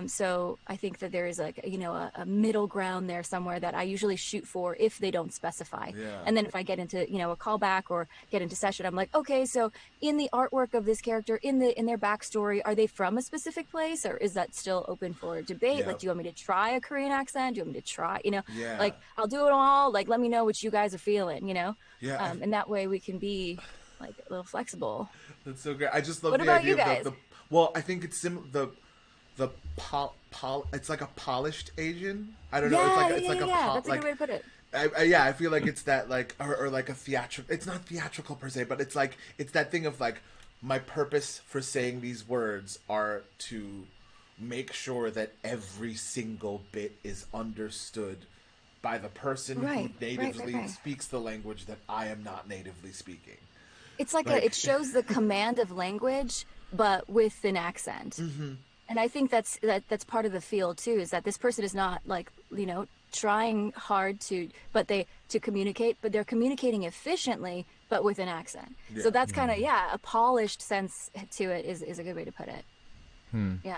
so I think that there is like, a middle ground there somewhere that I usually shoot for if they don't specify. Yeah. And then if I get into, a callback or get into session, I'm like, okay, so in the artwork of this character, in their backstory, are they from a specific place, or is that still open for debate? Yep. Like, do you want me to try a Korean accent? Do you want me to try, Yeah. like I'll do it all. Like, let me know what you guys are feeling, Yeah. And that way we can be like a little flexible. That's so great. I just love What the about idea you guys? of the well, I think it's it's like a polished Asian. I don't know. It's like a that's a good way to put it. I feel like it's that like or like a theatrical. It's not theatrical per se, but it's like it's that thing of like my purpose for saying these words are to make sure that every single bit is understood by the person who natively speaks the language that I am not natively speaking. It's like it shows the command of language, but with an accent. Mm-hmm. And I think that's part of the feel too, is that this person is not like, trying hard to communicate, but they're communicating efficiently, but with an accent. Yeah. So that's kind of, a polished sense to it is a good way to put it. Yeah.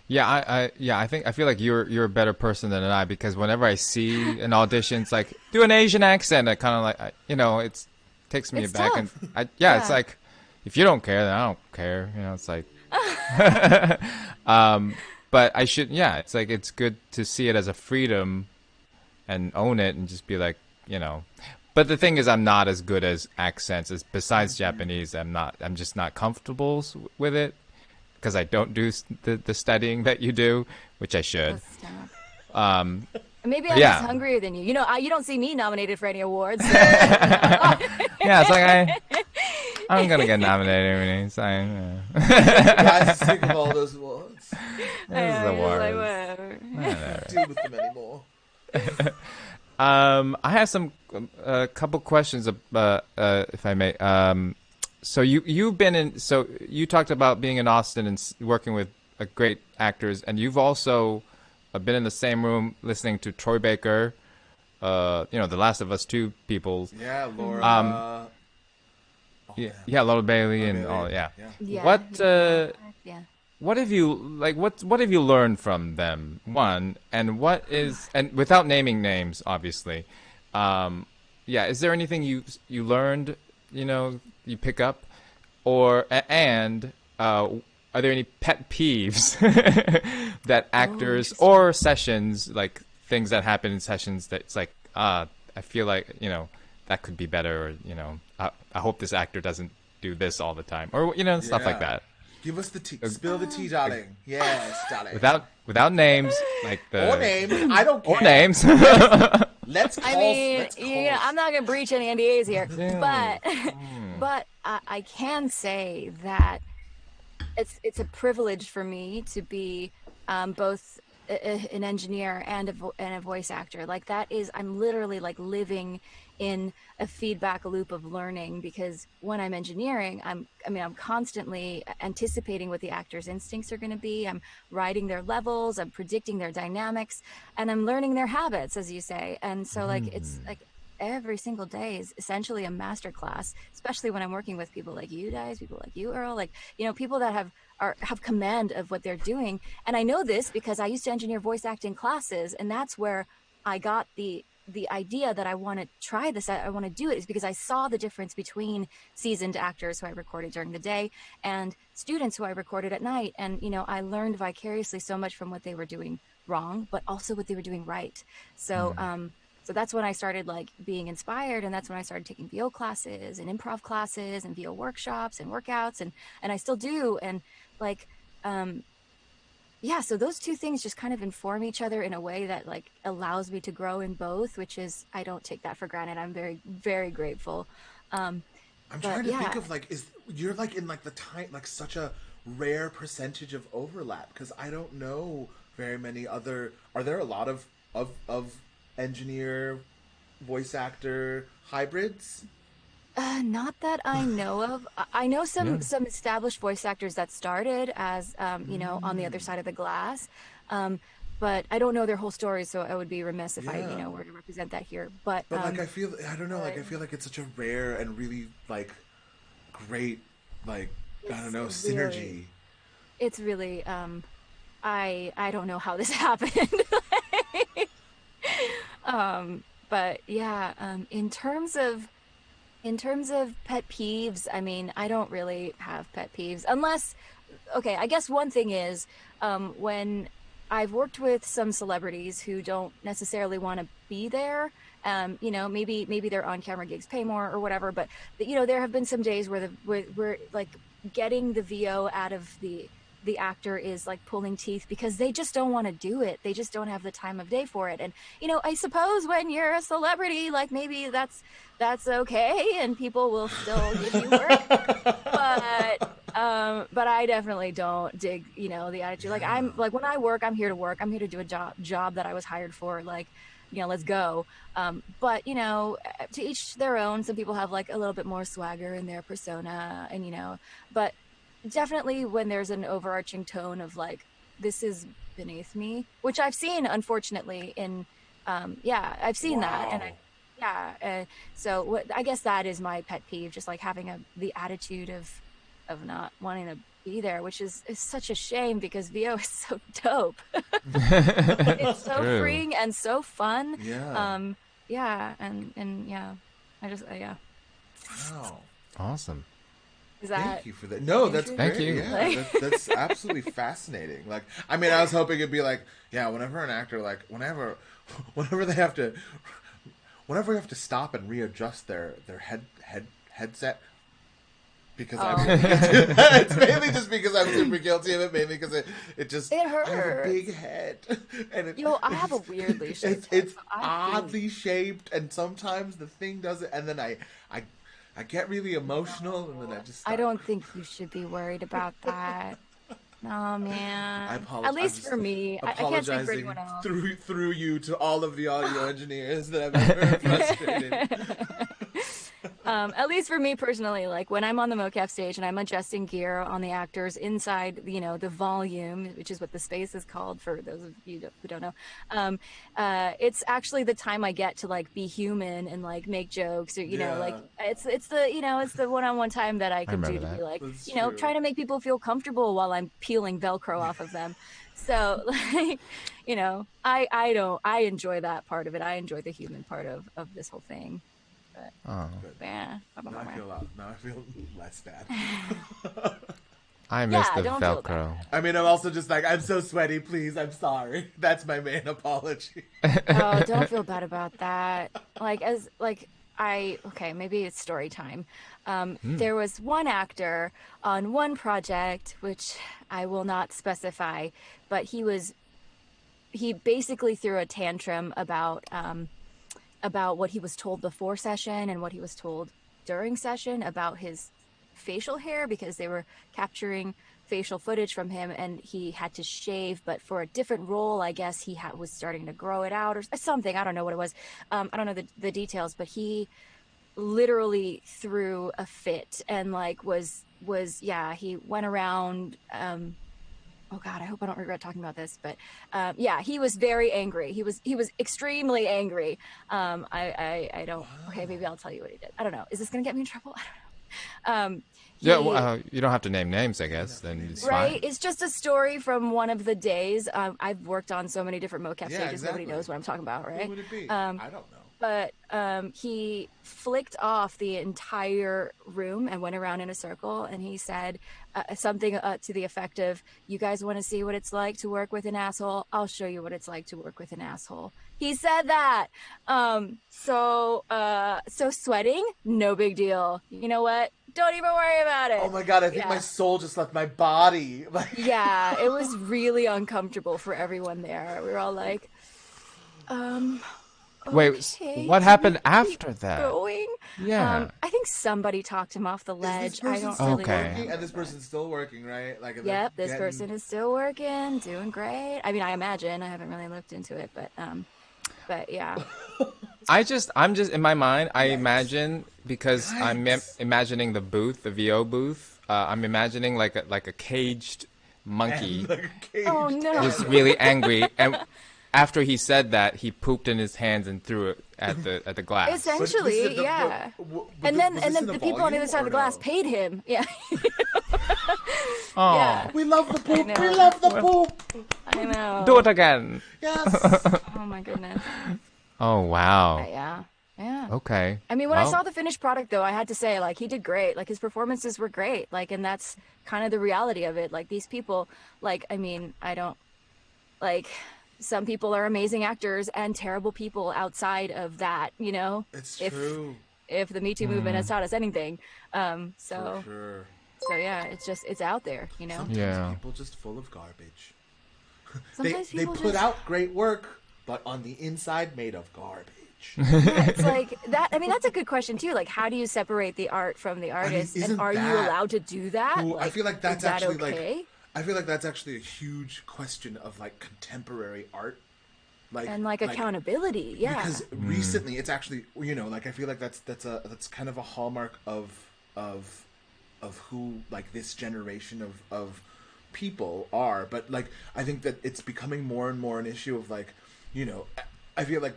Yeah, I feel like you're a better person than I, because whenever I see an audition, it's like, do an Asian accent. I kind of like, it takes me aback. Tough. And it's like, if you don't care, then I don't care. It's like, but I should, it's like, it's good to see it as a freedom and own it and just be like, But the thing is, I'm not as good as accents. Besides Japanese, I'm just not comfortable with it, because I don't do the studying that you do, which I should. Maybe I'm just hungrier than you. You don't see me nominated for any awards. So, it's like I'm gonna get nominated. Guys, sick of all those awards. This is awards. Like, deal with them anymore. I have a couple questions, if I may. So you've been in. So you talked about being in Austin and working with great actors, and you've also been in the same room listening to Troy Baker, The Last of Us 2 people. Yeah, Laura. Laura Bailey and all. Yeah. What have you What have you learned from them? One, and without naming names, obviously. Is there anything you learned? You pick up, are there any pet peeves that actors or sessions, like things that happen in sessions that it's like, I feel like, that could be better, or, I hope this actor doesn't do this all the time, or, stuff like that. Give us the tea. Spill the tea, darling. Yes, darling. Without names, like the... Or names. I don't care. Or names. Let's call. I'm not going to breach any NDAs here, but I can say that it's a privilege for me to be both an engineer and a voice actor. Like that is, I'm literally like living in a feedback loop of learning, because when I'm engineering, I'm constantly anticipating what the actor's instincts are going to be. I'm writing their levels, I'm predicting their dynamics, and I'm learning their habits, as you say. And so like it's like every single day is essentially a master class, especially when I'm working with people like you guys, people like you, Earl, like, people that have command of what they're doing. And I know this because I used to engineer voice acting classes, and that's where I got the idea that I want to try this, I want to do it, is because I saw the difference between seasoned actors who I recorded during the day and students who I recorded at night. And, I learned vicariously so much from what they were doing wrong, but also what they were doing right. So, so that's when I started like being inspired, and that's when I started taking VO classes and improv classes and VO workshops and workouts, and I still do. And like, yeah, so those two things just kind of inform each other in a way that like allows me to grow in both, which is I don't take that for granted. I'm very, very grateful. Um, I'm but trying to think yeah, of like, is you're like in like the time, like such a rare percentage of overlap because I don't know very many other. Are there a lot of engineer, voice actor hybrids? not that I know of. I know Yeah. some established voice actors that started as on the other side of the glass. Um, but I don't know their whole story, so I would be remiss if I, Yeah, were to represent that here. But but like I don't know, like but I feel like it's such a rare and really like great like I don't it's know really synergy. it's really I don't know how this happened. But yeah, in terms of pet peeves, I mean, I don't really have pet peeves unless, okay, I guess one thing is when I've worked with some celebrities who don't necessarily want to be there. Maybe their on-camera gigs pay more or whatever, but there have been some days where where like getting the VO out of the actor is like pulling teeth because they just don't want to do it. They just don't have the time of day for it. And I suppose when you're a celebrity, like maybe that's okay and people will still give you work. But I definitely don't dig, the attitude. Like Yeah. I'm like when I work, I'm here to work. I'm here to do a job that I was hired for. Like, let's go. But to each their own. Some people have like a little bit more swagger in their persona, and but definitely when there's an overarching tone of like this is beneath me, which I've seen unfortunately in yeah, I've seen that, and I Wow. yeah, so I guess that is my pet peeve, just like having the attitude of not wanting to be there, which is such a shame because VO is so dope. It's so True. freeing and so fun. Yeah. Um, yeah, and yeah, I just yeah. Wow. Awesome. Is Thank that you for that. No, that's Thank great. interesting? you. Yeah, Like, that's absolutely fascinating. Like, I mean, I was hoping it'd be like, yeah, whenever an actor, like, whenever they have to, whenever you have to stop and readjust their headset, because I'm oh, really guilty of that. It's mainly just because I'm super guilty of it. Mainly because it just it I have a hurts. big head, and I have a weirdly shaped head, it's so I feel. oddly shaped, and sometimes the thing does it, and then I I get really emotional, and then I No, just I start. don't think you should be worried about that. No, I man. At apologize. I'm least just for me, I can't speak for apologizing anyone else. through you to all of the audio engineers that I've ever frustrated. At least for me personally, like when I'm on the mocap stage and I'm adjusting gear on the actors inside, the volume, which is what the space is called for those of you who don't know. It's actually the time I get to like be human and like make jokes or like Yeah, it's the one-on-one time that I I can do remember to be that. like that's true. trying to make people feel comfortable while I'm peeling Velcro off of them. So like I enjoy that part of it. I enjoy the human part of this whole thing. But Oh, Good. yeah. Now I feel now I feel less bad. I miss Yeah, the don't feel bad. Velcro. I mean, I'm also just like I'm so sweaty. Please, I'm sorry. That's my main apology. Oh, don't feel bad about that. Like as like I okay, maybe it's story time. There was one actor on one project which I will not specify, but he basically threw a tantrum about what he was told before session and what he was told during session about his facial hair because they were capturing facial footage from him and he had to shave, but for a different role. I guess he was starting to grow it out or something. I don't know what it was. I don't know the details, but he literally threw a fit and like yeah, he went around oh God, I hope I don't regret talking about this, but yeah, he was very angry. He was extremely angry. I don't. Okay, maybe I'll tell you what he did. I don't know. Is this gonna get me in trouble? I don't know. Yeah, well, He you don't have to name names, I guess. Then it's fine. right. It's just a story from one of the days. I've worked on so many different mocap Yeah, stages. Nobody exactly. knows what I'm talking about, Who right? would it be? Um, I don't know. but he flicked off the entire room and went around in a circle and he said something to the effect of, you guys want to see what it's like to work with an asshole? I'll show you what it's like to work with an asshole. He said that. So sweating, no big deal. You know what? don't even worry about it. Oh my god, I think my soul just left my body. Like, yeah, it was really uncomfortable for everyone there. We were all like, Wait, okay, what happened after that? going? Yeah. I think somebody talked him off the is ledge. this person I don't still really Okay. working? know. And this person's still working, right? Like, Yep, this person is still working, doing great. I mean, I imagine. I haven't really looked into it, but yeah. I'm just in my mind. I imagine because I'm Yikes. imagining the booth, the VO booth. I'm imagining like a caged monkey like a cage. Oh no. who's really angry, and after he said that, he pooped in his hands and threw it at the glass. Essentially, yeah. And then the people on the other side of the glass paid him. Yeah. Oh, Yeah. We love the poop. know. We love the poop. I know. do it again. Yes. Oh my goodness. Oh wow. Yeah. Yeah. Okay. I mean, when I Well, saw the finished product, though, I had to say, like, he did great. Like, his performances were great. Like, and that's kind of the reality of it. Like, these people, like, I mean, I don't, like, some people are amazing actors and terrible people outside of that, you know? It's true. If the Me Too movement has taught us anything. For So sure. yeah, it's out there, you know? Sometimes Yeah. people just full of garbage. Sometimes They people put just, out great work, but on the inside made of garbage. it's like that. I mean, that's a good question too. Like, how do you separate the art from the artist? isn't And are you that allowed to do that? cool? I feel like that's is that actually okay? like I feel like that's actually a huge question of like contemporary art. And like accountability, yeah. Because recently it's actually, you know, like I feel like that's kind of a hallmark of who like this generation of people are. But like I think that it's becoming more and more an issue of like, you know, I feel like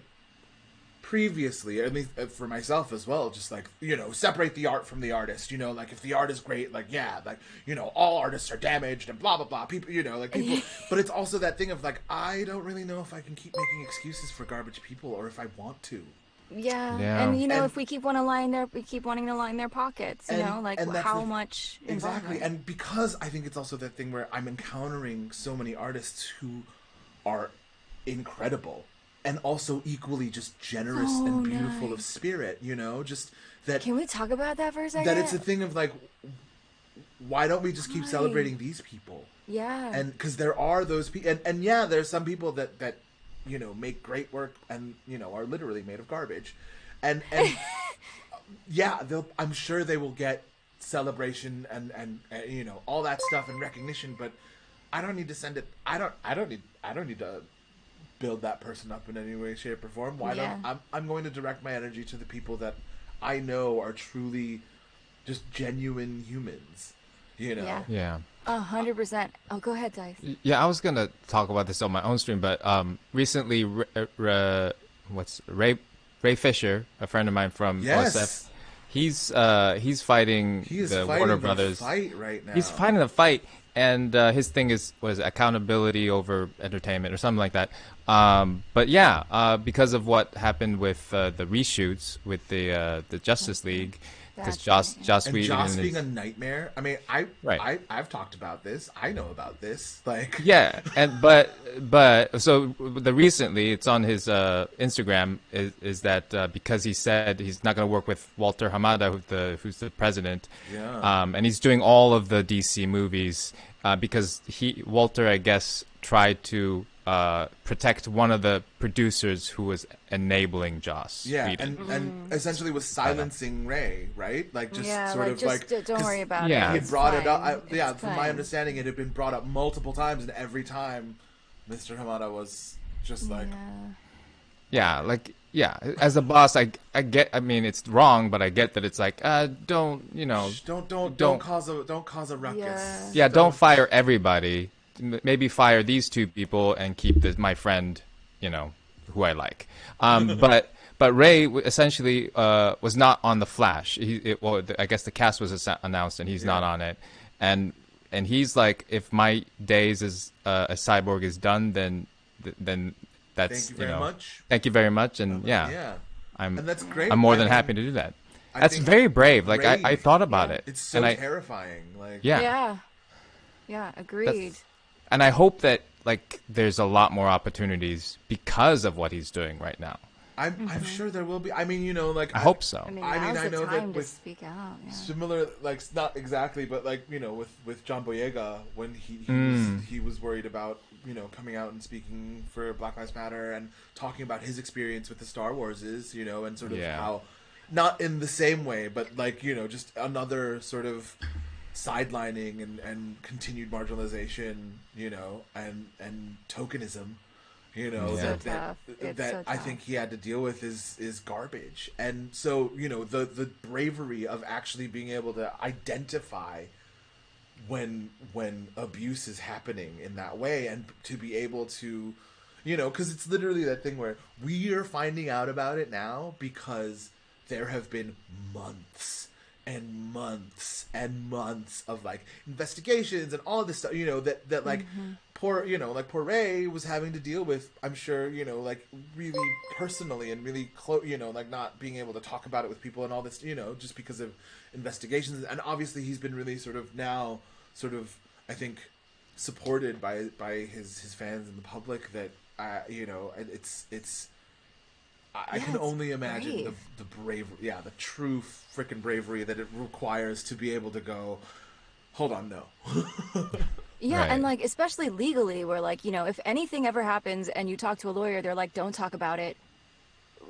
previously, at least for myself as well, just like, you know, separate the art from the artist, you know, like if the art is great, like, yeah, like, you know, all artists are damaged and blah blah blah, people, you know, like people. But it's also that thing of like, I don't really know if I can keep making excuses for garbage people or if I want to. Yeah. Yeah. And you know, And- if we keep we keep wanting to line their pockets, you know, like and that's how the- much exactly. involvement? And because I think it's also that thing where I'm encountering so many artists who are incredible and also equally just generous and beautiful of nice. spirit, you know, just that Can we talk about that for a second? that it's a thing of like, why don't we just keep celebrating these people? Yeah. And because there are those people, and yeah, there's some people that you know make great work and you know are literally made of garbage, and yeah, I'm sure they will get celebration and you know all that stuff and recognition, but I don't need to send it. I don't need to build that person up in any way, shape, or form. Why Yeah. don't I'm going to direct my energy to the people that I know are truly just genuine humans, you know. Yeah. Yeah. 100%. Oh, go ahead, Dice. Yeah, I was gonna talk about this on my own stream, but recently, Ray Fisher, a friend of mine from Yes. OSF, he's fighting He is the fighting Warner the Brothers. fight right now. He's fighting the fight, and his thing was accountability over entertainment or something like that. But yeah, because of what happened with the reshoots with the Justice League, because Joss And Whedon Joss is, being a nightmare. I mean, I've talked about this. I know about this. Like, yeah, and but so the recently it's on his Instagram is that because he said he's not going to work with Walter Hamada, who's the president, and he's doing all of the DC movies because Walter, I guess, tried to protect one of the producers who was enabling Joss Whedon. and essentially was silencing Ray, right? Like just sort of like don't worry about Yeah. it. he had It's brought it fine. up. Yeah, It's from my fine. understanding, it had been brought up multiple times, and every time, Mr. Hamada was just like, As a boss, I get. I mean, it's wrong, but I get that it's like, don't cause a ruckus. Yeah. don't fire everybody. Maybe fire these two people and keep my friend, who I like. But Ray essentially was not on the Flash. I guess the cast was announced and he's not on it. And he's like, if my days as a cyborg is done, then that's Thank you very much. Thank you very much. And And that's great. I'm more than I mean, happy to do that. I That's think very brave. Like brave. I thought about it. It's so and terrifying. Like Yeah, agreed. And I hope that like there's a lot more opportunities because of what he's doing right now. I'm sure there will be. I mean, you know, like I hope so. I mean, I now's know the time that to with speak out. Yeah. similar, like not exactly, but like, you know, with John Boyega when he was worried about, you know, coming out and speaking for Black Lives Matter and talking about his experience with the Star Warses, you know, and sort of how, not in the same way, but like, you know, just another sort of sidelining and continued marginalization, you know, and tokenism, you know, that I think he had to deal with is garbage. And so, you know, the bravery of actually being able to identify when abuse is happening in that way, and to be able to, you know, because it's literally that thing where we are finding out about it now because there have been months and months and months of like investigations and all of this stuff, you know, that like poor, you know, like poor Ray was having to deal with, I'm sure, you know, like really personally and really close, you know, like not being able to talk about it with people and all this, you know, just because of investigations. And obviously he's been really sort of now sort of, I think, supported by his fans and the public, that you know, it's I can only imagine the bravery, the true freaking bravery that it requires to be able to go, hold on, no. Yeah, and like, especially legally, where like, you know, if anything ever happens and you talk to a lawyer, they're like, don't talk about it.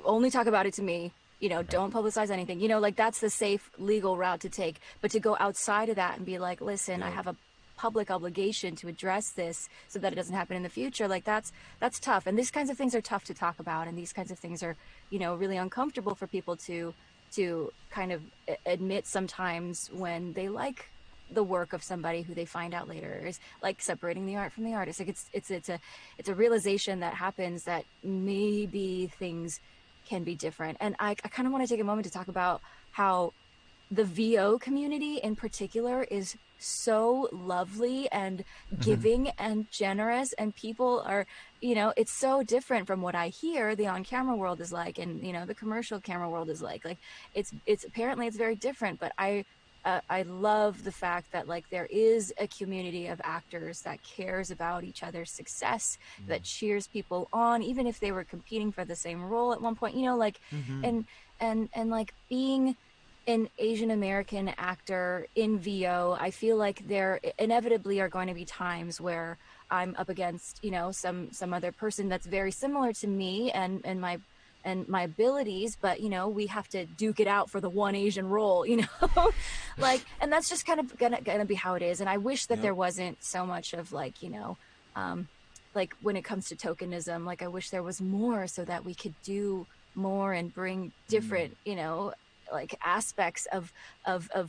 Only talk about it to me. You know, don't publicize anything. You know, like that's the safe legal route to take. But to go outside of that and be like, listen, I have a public obligation to address this so that it doesn't happen in the future, like that's tough. And these kinds of things are tough to talk about, and these kinds of things are, you know, really uncomfortable for people to kind of admit sometimes when they like the work of somebody who they find out later is like separating the art from the artist. Like it's a realization that happens that maybe things can be different. And I kind of want to take a moment to talk about how the VO community in particular is so lovely and giving and generous, and people are, you know, it's so different from what I hear the on-camera world is like, and you know, the commercial camera world is like it's apparently it's very different. But I love the fact that like there is a community of actors that cares about each other's success, that cheers people on, even if they were competing for the same role at one point, you know, like and like being an Asian American actor in VO, I feel like there inevitably are going to be times where I'm up against, you know, some other person that's very similar to me and my abilities, but you know, we have to duke it out for the one Asian role, you know. Like, and that's just kind of gonna be how it is. And I wish that there wasn't so much of like, you know, like when it comes to tokenism, like I wish there was more so that we could do more and bring different, you know, like aspects of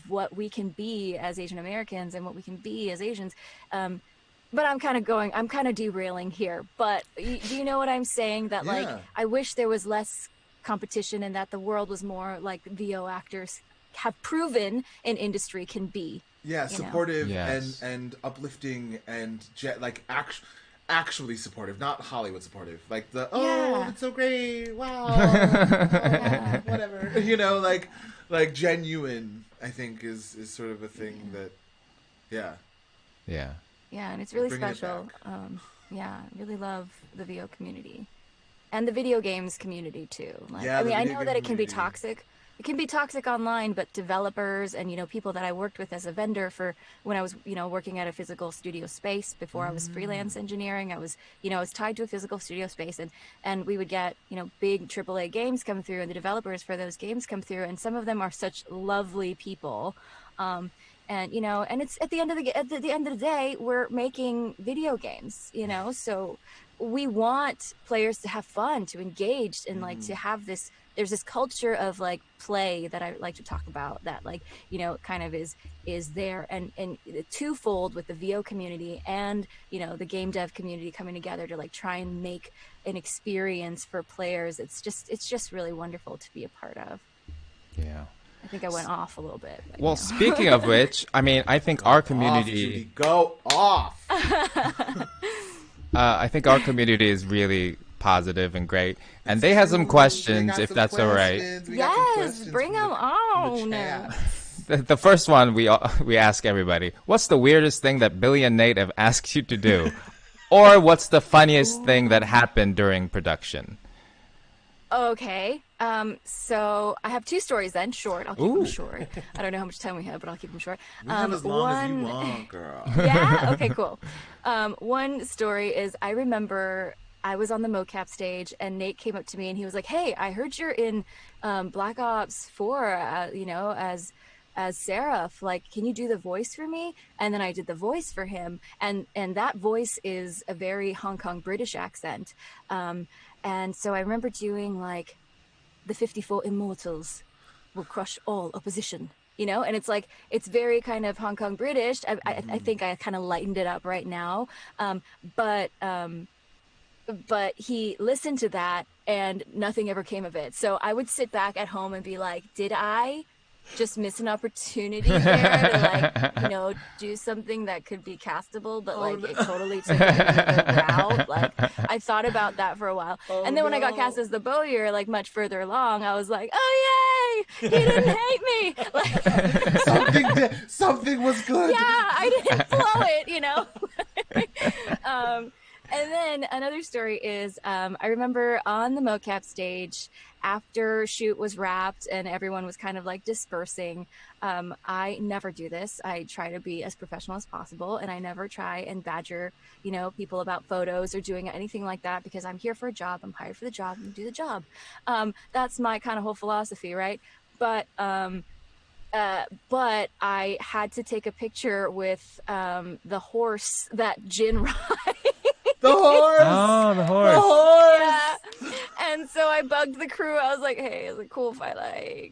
what we can be as Asian Americans and what we can be as Asians. But I'm kind of derailing here, but do you know what I'm saying? That like, I wish there was less competition and that the world was more like VO actors have proven an industry can be. Yeah, supportive and uplifting and actually supportive, not Hollywood supportive. Like it's so great, wow, whatever. You know, like genuine, I think is sort of a thing that, Yeah, and it's really special. I really love the VO community. And the video games community too. Like, I mean, I know that it can be toxic. It can be toxic online, but developers and, you know, people that I worked with as a vendor for when I was, you know, working at a physical studio space before I was freelance engineering, I was tied to a physical studio space, and we would get, you know, big AAA games come through, and the developers for those games come through, and some of them are such lovely people. And, you know, and it's at the end of the day, we're making video games, you know, so we want players to have fun, to engage, and like to have this, there's this culture of like play that I like to talk about that, like, you know, kind of is there, and twofold with the VO community and, you know, the game dev community coming together to like try and make an experience for players. It's just really wonderful to be a part of. Yeah. I think I went off a little bit. But, well, speaking of which, I mean, I think our community... Go off! I think our community is really positive and great. And they have some questions, if that's all right. Yes, bring them on. The first one we ask everybody, what's the weirdest thing that Billy and Nate have asked you to do? Or what's the funniest thing that happened during production? Okay. So I have two stories then. Short. I'll keep them short. I don't know how much time we have, but I'll keep them short. We have as long as you want, girl. Yeah? Okay, cool. One story is I remember I was on the mocap stage and Nate came up to me and he was like, "Hey, I heard you're in Black Ops 4, as Seraph. Like, can you do the voice for me?" And then I did the voice for him, and that voice is a very Hong Kong British accent. And so I remember doing like, "The 54 immortals will crush all opposition," and it's like, it's very kind of Hong Kong British. I think I kind of lightened it up right now. But he listened to that and nothing ever came of it. So I would sit back at home and be like, did I just miss an opportunity there to do something that could be castable, but it totally took a different route. Like, I thought about that for a while. And then when I got cast as the Bowyer, like much further along, I was like, oh yay, he didn't hate me. Like, something was good. Yeah, I didn't blow it. And then another story is, I remember on the mocap stage, after shoot was wrapped and everyone was kind of like dispersing, I never do this. I try to be as professional as possible, and I never try and badger, people about photos or doing anything like that, because I'm here for a job. I'm hired for the job and do the job. That's my kind of whole philosophy, right? But I had to take a picture with the horse that Jin rides. The horse! Oh, the horse. The horse! Yeah. And so I bugged the crew. I was like, hey, is it cool if I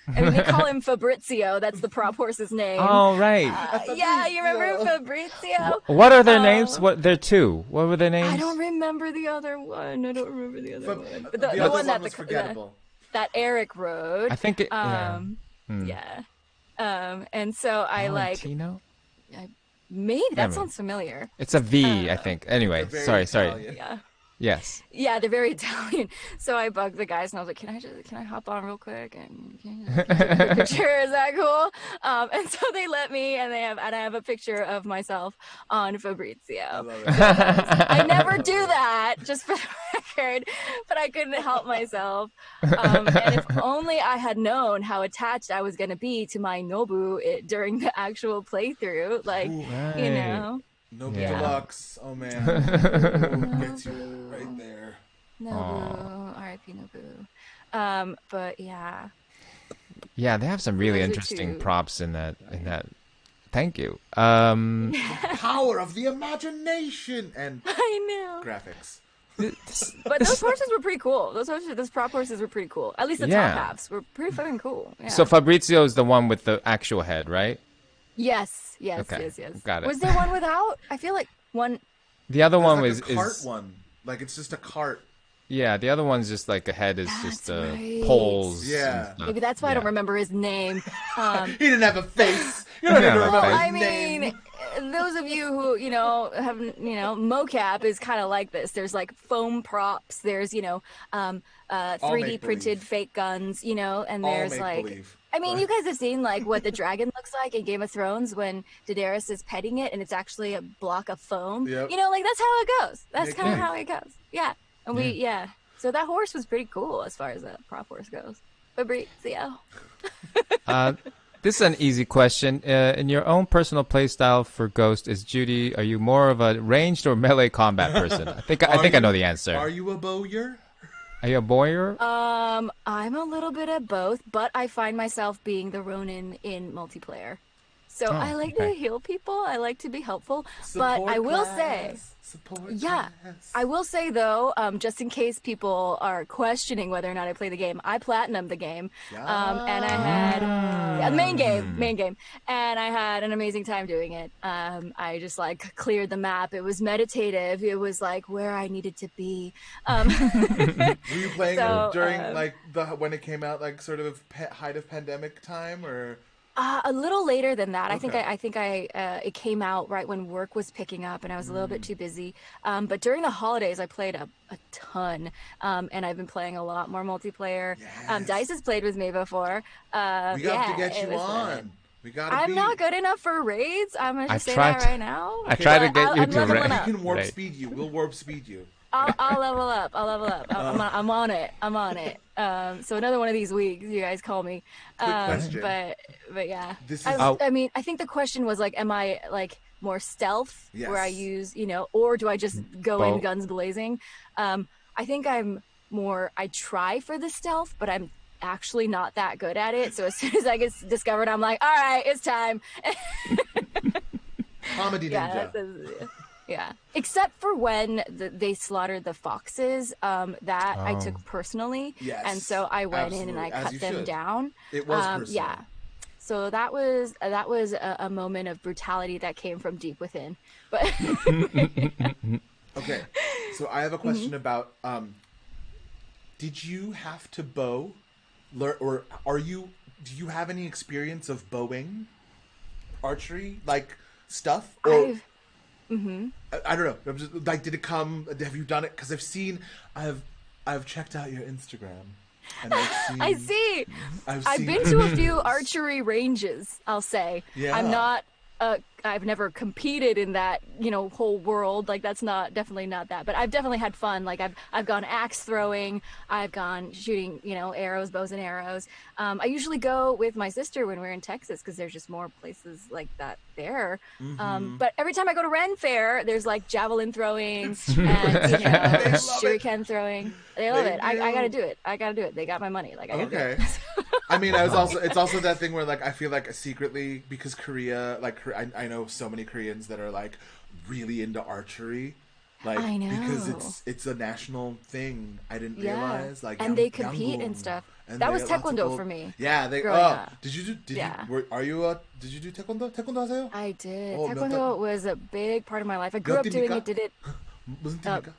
I mean, they call him Fabrizio. That's the prop horse's name. Oh, right. Yeah, you remember Fabrizio? What are their names? They're two. What were their names? I don't remember the other one. But the the other one that was forgettable. that Eric rode. I think it. Yeah. And so I Valentino? maybe that sounds familiar. It's a V, I think. Anyway, sorry. Yeah. Yes. Yeah, they're very Italian. So I bugged the guys and I was like, can I hop on real quick and take a picture? Is that cool? And so they let me, and I have a picture of myself on Fabrizio. I love it. I never do that, just for the record, but I couldn't help myself. And if only I had known how attached I was going to be to my Nobu during the actual playthrough, Nobu Yeah. Deluxe. Oh man. Nobu gets you right there. Nobu, R.I.P. Nobu. But yeah. Yeah, they have some really Those are interesting two. props in that. Thank you. Power of the imagination and I know. graphics. But those horses were pretty cool. Those prop horses were pretty cool. At least the Yeah. top halves were pretty fucking cool. Yeah. So Fabrizio is the one with the actual head, right? Yes. Okay, got it. Was there one without? I feel like one. The other one There's was like a cart one. Like it's just a cart. Yeah, the other one's just like a head is That's just right. poles. and Yeah. stuff. Maybe that's why I don't Yeah. remember his name. He didn't have a face. You don't Yeah, need to remember well, his I mean, name. those of you who have mocap is kind of like this. There's like foam props. There's 3D make-believe. printed fake guns. And All there's like. make-believe. I mean, you guys have seen like what the dragon looks like in Game of Thrones when Daenerys is petting it, and it's actually a block of foam. Yep. Like that's how it goes. That's kind of Yeah. how it goes. Yeah, and So that horse was pretty cool as far as a prop horse goes. Fabrizio. This is an easy question. In your own personal playstyle for Ghost, are you more of a ranged or melee combat person? I think I know the answer. Are you a bowyer? Are you a Bowyer? I'm a little bit of both, but I find myself being the Ronin in multiplayer. So I like to heal people. I like to be helpful. But I will say, I will say though, just in case people are questioning whether or not I play the game, I platinumed the game, and I had main game, and I had an amazing time doing it. I just like cleared the map. It was meditative. It was like where I needed to be. Were you playing during like when it came out, like sort of height of pandemic time, or? A little later than that. Okay. I think it came out right when work was picking up, and I was a little bit too busy. But during the holidays, I played a ton, and I've been playing a lot more multiplayer. Yes. Dice has played with me before. We got to get you on. We got. I'm not good enough for raids. I'm gonna just say tried that right now. I tried to get you I'm to leveling raid. up. We can warp Right. speed you. We'll warp speed you. I'll level up. I'll level up. I'm on it. I'm on it. So another one of these weeks, you guys call me. Quick question. But yeah. This is I mean, I think the question was like, am I like more stealth where I use, or do I just go in guns blazing? I think I'm more, I try for the stealth, but I'm actually not that good at it. So as soon as I get discovered, I'm like, all right, it's time. Comedy ninja. Yeah, except for when they slaughtered the foxes, that I took personally, and so I went in and I cut them down. It was personal. Yeah, so that was a moment of brutality that came from deep within. But okay, so I have a question about: did you have to bow, or do you have any experience of bowing, archery, like stuff, or? I don't know. I'm just like, did it come? Have you done it? Because I've checked out your Instagram, and I've seen. I've been to a few archery ranges. I'll say. Yeah. I'm not. I've never competed in that, whole world. Like that's definitely not that. But I've definitely had fun. Like I've gone axe throwing. I've gone shooting, arrows, bows and arrows. I usually go with my sister when we're in Texas because there's just more places like that there. But every time I go to Ren Fair, there's like javelin throwing and shuriken throwing. They love it. I gotta do it. I gotta do it. They got my money. Like I gotta do it. I mean, it's also that thing where like I feel like secretly because Korea, like I know so many Koreans that are like really into archery, like I know. because it's a national thing. I didn't realize like and they compete and stuff. And that was taekwondo for me. Yeah, they. Did you do? Did you do taekwondo? Taekwondo 하세요? I did. Taekwondo was a big part of my life. I grew up doing it. Did it? 무슨 팀입니까?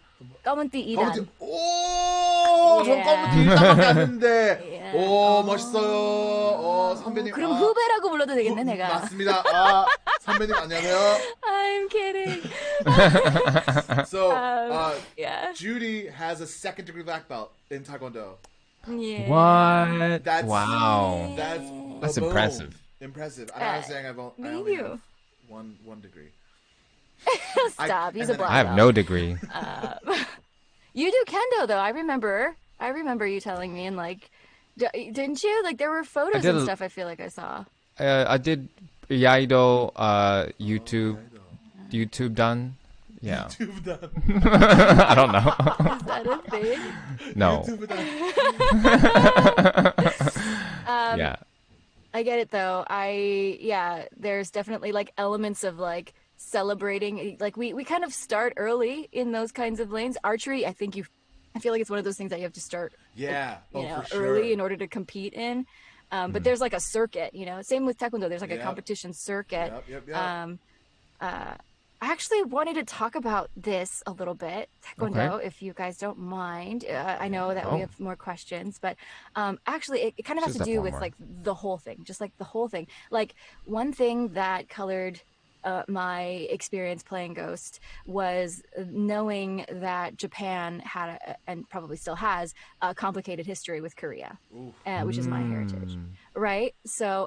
검은 띠 2단. 오, 전 검은 띠 2단밖에 안 했는데. 오, 멋있어요. 선배님. 그럼 후배라고 불러도 되겠네, 내가. 맞습니다. 선배님 안녕하세요. I'm kidding. So, Judy has a second-degree black belt in Taekwondo. Yeah. What? Wow. That's impressive. Impressive. I was saying I only have one degree. Stop. He's a black belt. I have no degree. You do kendo though. I remember you telling me, and like, didn't you? Like there were photos and stuff. I feel like I saw. I did Iaido YouTube done. Yeah. YouTube done. I don't know. Is that a thing? No. YouTube done. Yeah. I get it though. There's definitely like elements of like celebrating, like we kind of start early in those kinds of lanes. Archery, I feel like it's one of those things that you have to start for sure. early in order to compete in. But there's like a circuit, same with taekwondo, there's like a competition circuit. I actually wanted to talk about this a little bit, taekwondo, if you guys don't mind. I know that we have more questions, but actually it kind of has to do with like the whole thing, just like the whole thing. Like one thing that colored my experience playing Ghost was knowing that Japan had and probably still has a complicated history with Korea, which is my heritage, right? So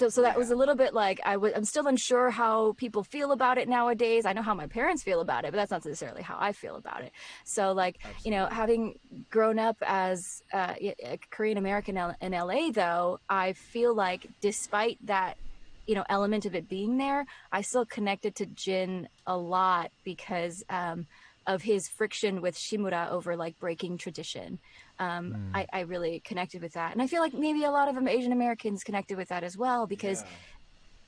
so that was a little bit like I'm still unsure how people feel about it nowadays. I know how my parents feel about it, but that's not necessarily how I feel about it. So like, having grown up as a Korean American in LA, though, I feel like despite that, element of it being there, I still connected to Jin a lot because of his friction with Shimura over like breaking tradition. I really connected with that. And I feel like maybe a lot of Asian Americans connected with that as well, because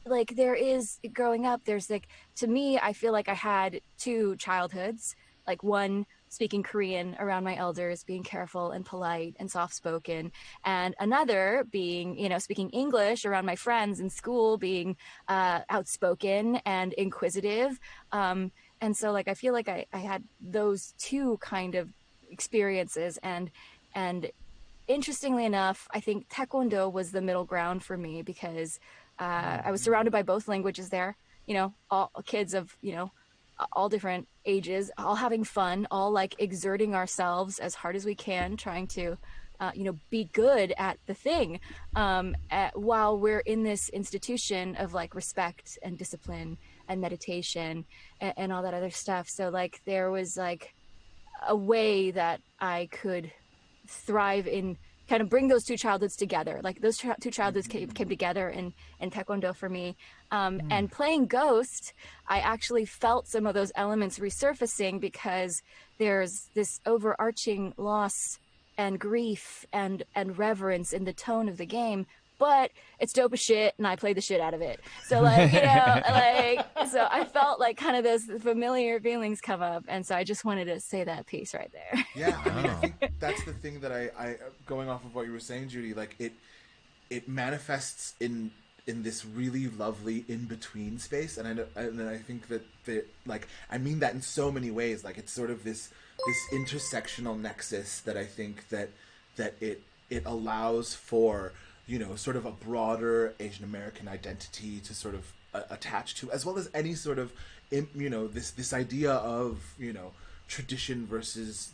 like there is, growing up, there's like, to me, I feel like I had two childhoods, like one speaking Korean around my elders, being careful and polite and soft-spoken, and another being, speaking English around my friends in school, being outspoken and inquisitive. And so like, I feel like I had those two kind of experiences, and interestingly enough, I think Taekwondo was the middle ground for me because I was surrounded by both languages there, all kids of, all different ages, all having fun, all like exerting ourselves as hard as we can, trying to, be good at the thing, while we're in this institution of like respect and discipline and meditation and all that other stuff. So like there was like a way that I could thrive in, kind of bring those two childhoods together. Like those two childhoods came together in Taekwondo for me. And playing Ghost, I actually felt some of those elements resurfacing because there's this overarching loss and grief and reverence in the tone of the game, but it's dope as shit and I played the shit out of it. So like, so I felt like kind of those familiar feelings come up, and so I just wanted to say that piece right there. Yeah, I mean, I think that's the thing that I going off of what you were saying, Judy, like it manifests in this really lovely in between space, and I think that like I mean that in so many ways. Like it's sort of this intersectional nexus that I think that it allows for, sort of a broader Asian American identity to sort of attach to, as well as any sort of this idea of tradition versus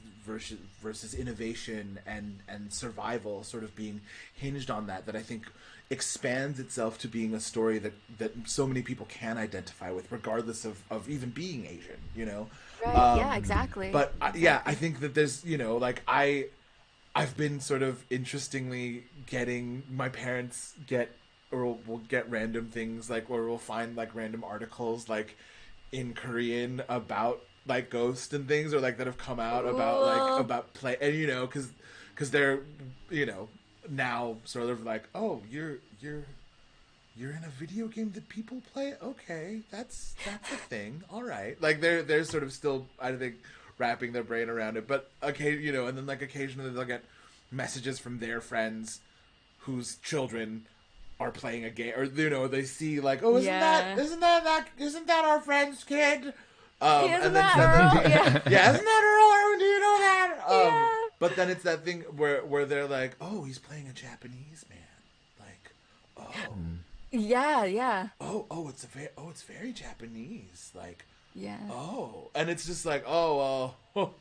innovation and survival sort of being hinged on that I think expands itself to being a story that so many people can identify with, regardless of even being Asian, Right, yeah, exactly. But I think that there's, like I've been sort of interestingly getting my parents we'll get random things, like, or we'll find like random articles like in Korean about like Ghost and things, or like that have come out about play, and because they're now sort of like, oh, you're in a video game that people play, okay, that's a thing, all right, like they're sort of still, I think, wrapping their brain around it, but okay, and then like occasionally they'll get messages from their friends whose children are playing a game, or they see like, oh, isn't that our friend's kid? Isn't that Earl? Yeah, isn't that Earl? Do you know that? Yeah. But then it's that thing where they're like, oh, he's playing a Japanese man, like, oh, yeah. Oh, it's very Japanese, like, Yeah. oh, and it's just like, oh, well,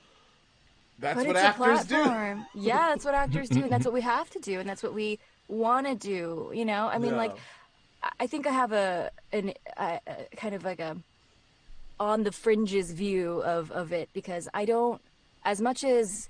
that's But what it's actors a platform. Yeah, that's what actors do, and that's what we have to do, and that's what we want to do. I mean, like, I think I have a kind of like a on the fringes view of it, because I don't, as much as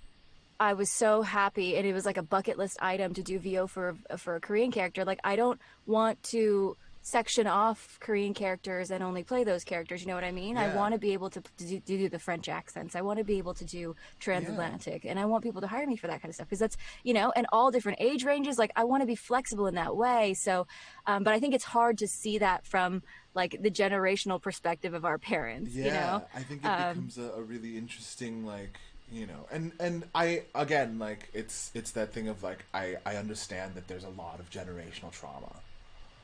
I was so happy and it was like a bucket list item to do VO for a Korean character, like I don't want to section off Korean characters and only play those characters, you know what I mean? I Yeah. want to be able to do the French accents. I want to be able to do transatlantic, and I want people to hire me for that kind of stuff, because that's, and all different age ranges. Like I want to be flexible in that way. So, but I think it's hard to see that from like the generational perspective of our parents, I think it becomes a really interesting, like, and I, again, like, it's that thing of like, I understand that there's a lot of generational trauma.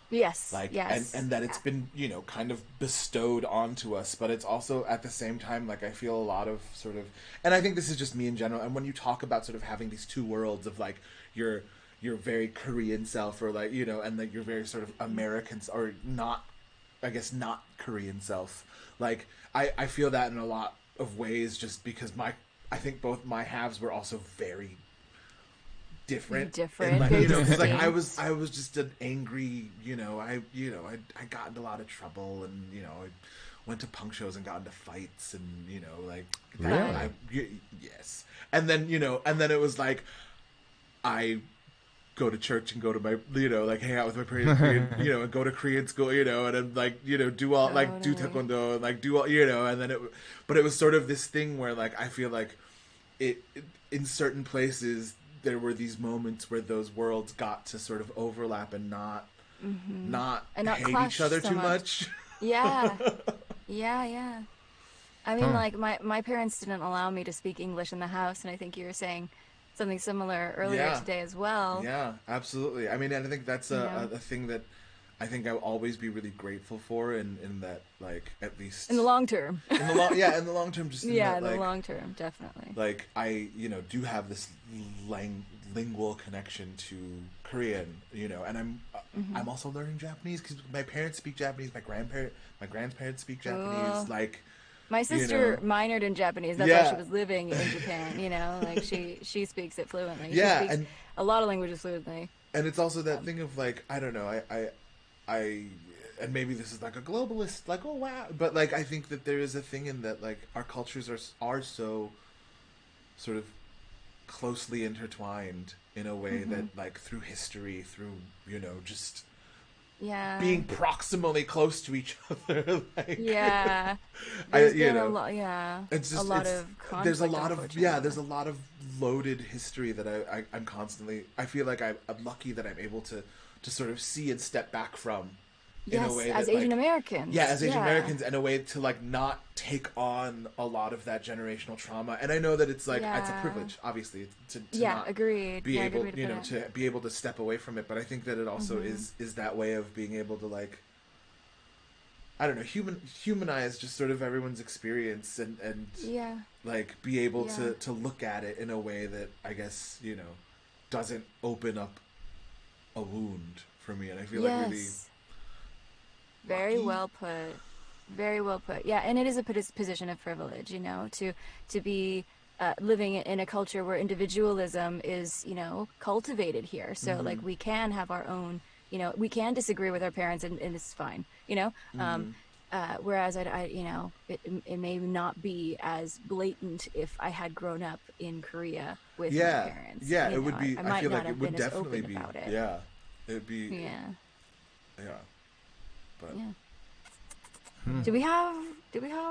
Yes. Like, yes. and that it's been, kind of bestowed onto us, but it's also at the same time, like, I feel a lot of sort of, and I think this is just me in general, and when you talk about sort of having these two worlds of like your very Korean self, or like, and like your very sort of American, or not, I guess not Korean self, like I feel that in a lot of ways, just because I think both my halves were also very different, and like, cause like I was just an angry, I got into a lot of trouble, and I went to punk shows and got into fights, and like yes, and then it was like I go to church and go to my, like hang out with my Korean, and go to Korean school, and then like, do all, like do taekwondo, and like do all, and then but it was sort of this thing where like, I feel like it in certain places there were these moments where those worlds got to sort of overlap and not hate each other so too much. Yeah. I mean, like my parents didn't allow me to speak English in the house, and I think you were saying something similar earlier today as well. Yeah, absolutely. I mean, and I think that's a thing that I think I'll always be really grateful for, in that, like, at least in the long term. in the long term, just in the like, long term, definitely. Like, I do have this lingual connection to Korean, and I'm also learning Japanese because my parents speak Japanese, my grandparents speak Japanese, like. My sister minored in Japanese. That's why she was living in Japan. Like she speaks it fluently. Yeah, she speaks a lot of languages fluently. And it's also that thing of like, I don't know, I and maybe this is like a globalist, like, oh wow, but like I think that there is a thing in that, like, our cultures are so sort of closely intertwined in a way that, like, through history, through, you know, just being proximally close to each other. Like, there's been a lot. There's a lot of loaded history that I'm constantly. I feel like I'm lucky that I'm able to sort of see and step back from. In a way as that, Asian Americans. Yeah, as Asian Americans, in a way to, like, not take on a lot of that generational trauma. And I know that it's, like, it's a privilege, obviously, to not agreed. be able, you know, to be able to step away from it. But I think that it also is that way of being able to, like, I don't know, humanize just sort of everyone's experience and like, be able to look at it in a way that, I guess, you know, doesn't open up a wound for me. And I feel like really... Very well put. Very well put. Yeah, and it is a position of privilege, you know, to be living in a culture where individualism is, you know, cultivated here. So, like, we can have our own, you know, we can disagree with our parents, and it's fine, you know. Whereas I you know, it may not be as blatant if I had grown up in Korea with my parents. Yeah, it would be. I feel like it would definitely be. Yeah, it would be. Yeah. But do we have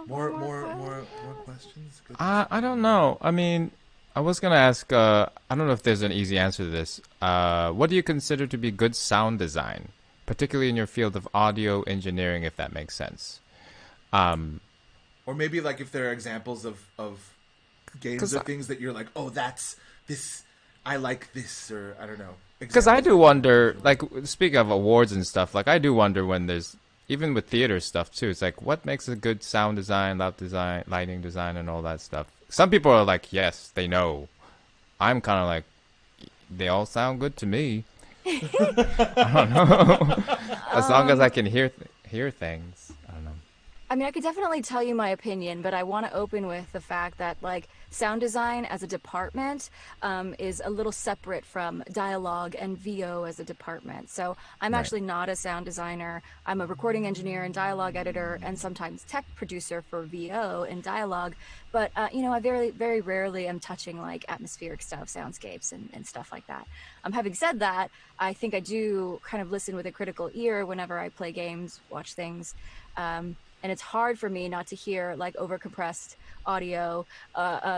more questions? I don't know. I mean, I was gonna ask. I don't know if there's an easy answer to this. What do you consider to be good sound design, particularly in your field of audio engineering, if that makes sense? Or maybe, like, if there are examples of games or things that you're like, oh, that's this. I like this, or I don't know. Because I do wonder, like, speaking of awards and stuff, like, I do wonder when there's, even with theater stuff too, it's like, what makes a good sound design, loud design, lighting design, and all that stuff? Some people are like, yes, they know. I'm kind of like, they all sound good to me. I don't know. As long as I can hear things. I don't know. I mean, I could definitely tell you my opinion, but I want to open with the fact that, like, sound design as a department is a little separate from dialogue and VO as a department. So I'm actually not a sound designer. I'm a recording engineer and dialogue editor and sometimes tech producer for VO and dialogue. But, you know, I very, very rarely am touching, like, atmospheric stuff, soundscapes and stuff like that. Having said that, I think I do kind of listen with a critical ear whenever I play games, watch things. And it's hard for me not to hear, like, overcompressed audio,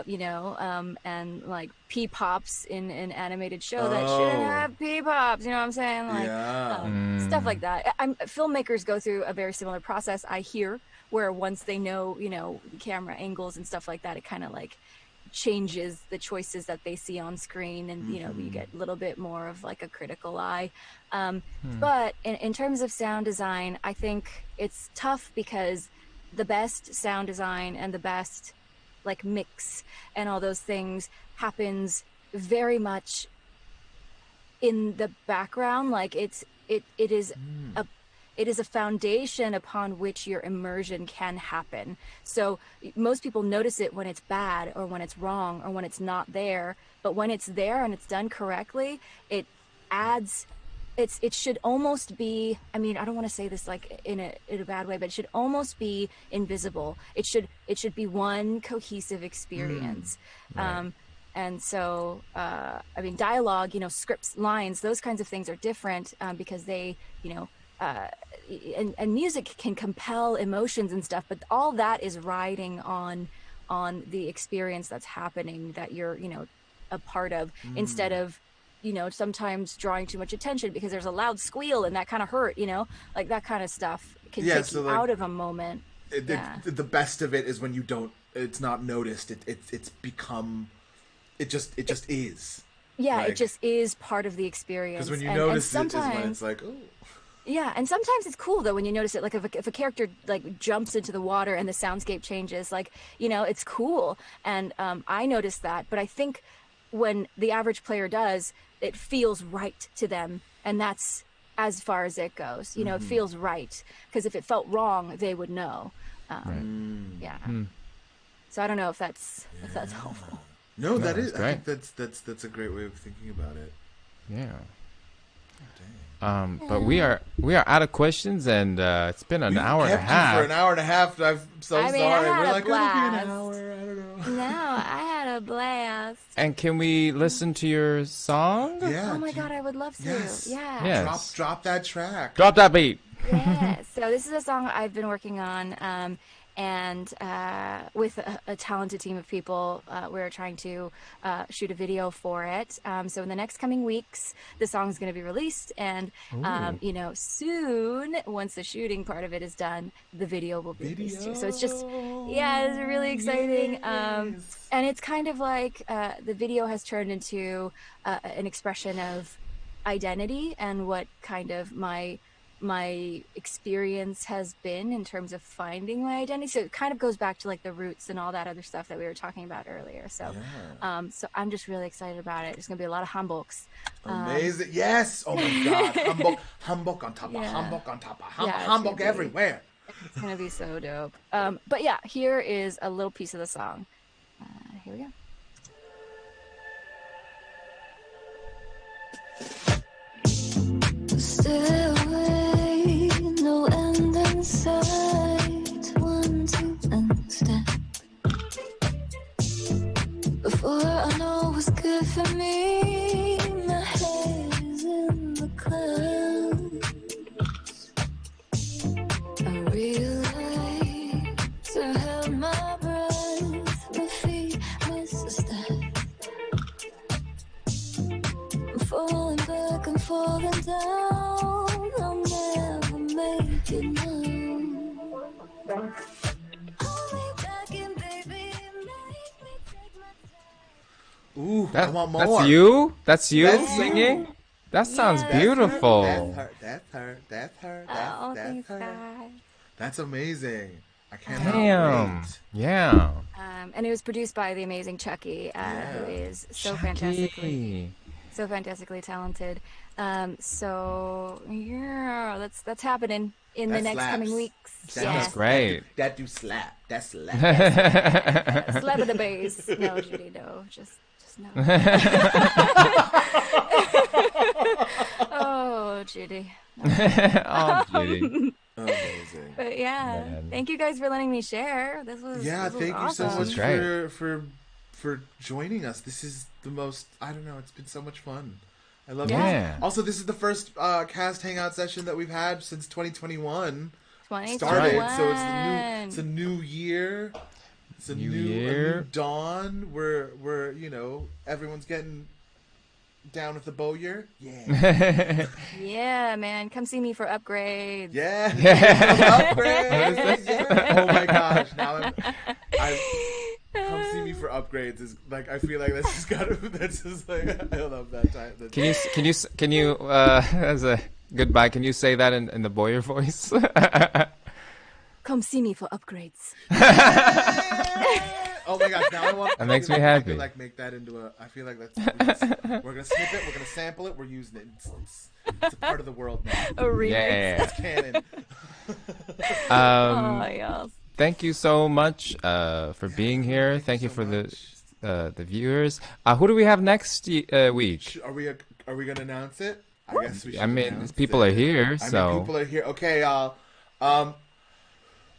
you know, and, like, P-pops in an animated show that shouldn't have P-pops, you know what I'm saying? Like, stuff like that. Filmmakers go through a very similar process, I hear, where once they know, you know, camera angles and stuff like that, it kind of, like, changes the choices that they see on screen, and you know, you get a little bit more of, like, a critical eye. But in terms of sound design, I think it's tough because the best sound design and the best, like, mix and all those things happens very much in the background. Like, it is a foundation upon which your immersion can happen. So most people notice it when it's bad or when it's wrong or when it's not there. But when it's there and it's done correctly, it adds, it should almost be, I mean, I don't want to say this, like, in a bad way, but it should almost be invisible. It should be one cohesive experience. Right. And so, I mean, dialogue, you know, scripts, lines, those kinds of things are different because they, you know, and music can compel emotions and stuff, but all that is riding on the experience that's happening, that you're, you know, a part of, instead of, you know, sometimes drawing too much attention because there's a loud squeal and that kind of hurt, you know, like that kind of stuff can take you, like, out of a moment. The best of it is when you don't, it's not noticed. It's become, it just is. Yeah, like, it just is part of the experience. Because when you notice it is when it's like, oh. Yeah, and sometimes it's cool, though, when you notice it. Like, if a character, like, jumps into the water and the soundscape changes, like, you know, it's cool. And I noticed that. But I think when the average player does, it feels right to them. And that's as far as it goes. You know, it feels right. Because if it felt wrong, they would know. Yeah. So I don't know if that's helpful. No, that is. I think that's a great way of thinking about it. Yeah. But we are out of questions, and it's been an hour and a half. For an hour and a half, I'm so sorry. We're like, it'll be an hour. I don't know. No, I had a a blast. And can we listen to your song? Yeah. Oh my god, I would love to. Yes. Yeah. Yes. Drop that track. Drop that beat. Yeah. So this is a song I've been working on, and with a talented team of people, we're trying to shoot a video for it. So in the next coming weeks, the song's going to be released, and you know, soon, once the shooting part of it is done, the video will be released too. So it's just, yeah, it's really exciting. And it's kind of like the video has turned into an expression of identity and what kind of my experience has been in terms of finding my identity. So it kind of goes back to like the roots and all that other stuff that we were talking about earlier. So so I'm just really excited about it. There's gonna be a lot of hanboks. Amazing. Yes. Oh my god. Hanbok on top of hanbok on top of hanbok everywhere. It's gonna be so dope. But yeah, here is a little piece of the song. Here we go. Stay away, no end in sight. 1, 2, and step. Before I know what's good for me, my head is in the clouds. I realize I held my breath, my feet miss a step. I'm falling back, I'm falling down. I'll never make it now. Hold me back and baby, make me take my time. Ooh, I want more. That's you? That's you That's you. singing? That sounds Yeah. beautiful. That's her. Oh, thanks, guys. That's amazing. I cannot Damn. wait. Yeah. And it was produced by the amazing Chucky, who is so fantastically talented. So yeah, that's happening in the That next slaps. coming weeks. Sounds great. That do slap. That slap. Slap of the bass. No, Judy, no, just no. Oh, Judy. Oh, Judy. Amazing. But yeah, Man. thank you guys for letting me share. This was Yeah, this was thank you so awesome. much This is for joining us. This is the most, I don't know, it's been so much fun. I love Yeah. it. Also, this is the first cast hangout session that we've had since 2021 started. 2021. So it's a new year. It's a New new year. dawn. We're you know, everyone's getting down with the Bowyer. Yeah. Yeah, man, come see me for upgrades. Yeah. Upgrades. Yeah. Oh my gosh. Now I come see me for upgrades is like, I feel like that's just gotta, that's just like, I love that time. Can you as a goodbye, can you say that in the Bowyer voice? Come see me for upgrades. Oh my gosh, now I want. That makes me I happy. could, like, make that into a. I feel like that's. We're gonna snip it. We're gonna sample it. We're using it. It's a part of the world now. A remix. Yeah. It's canon. Oh, yes. Thank you so much for being here. Thank you so for much. the viewers. Who do we have next week? Are we gonna announce it? I guess we should. I mean, announce people it. are here, I so mean, people are here. Okay, y'all.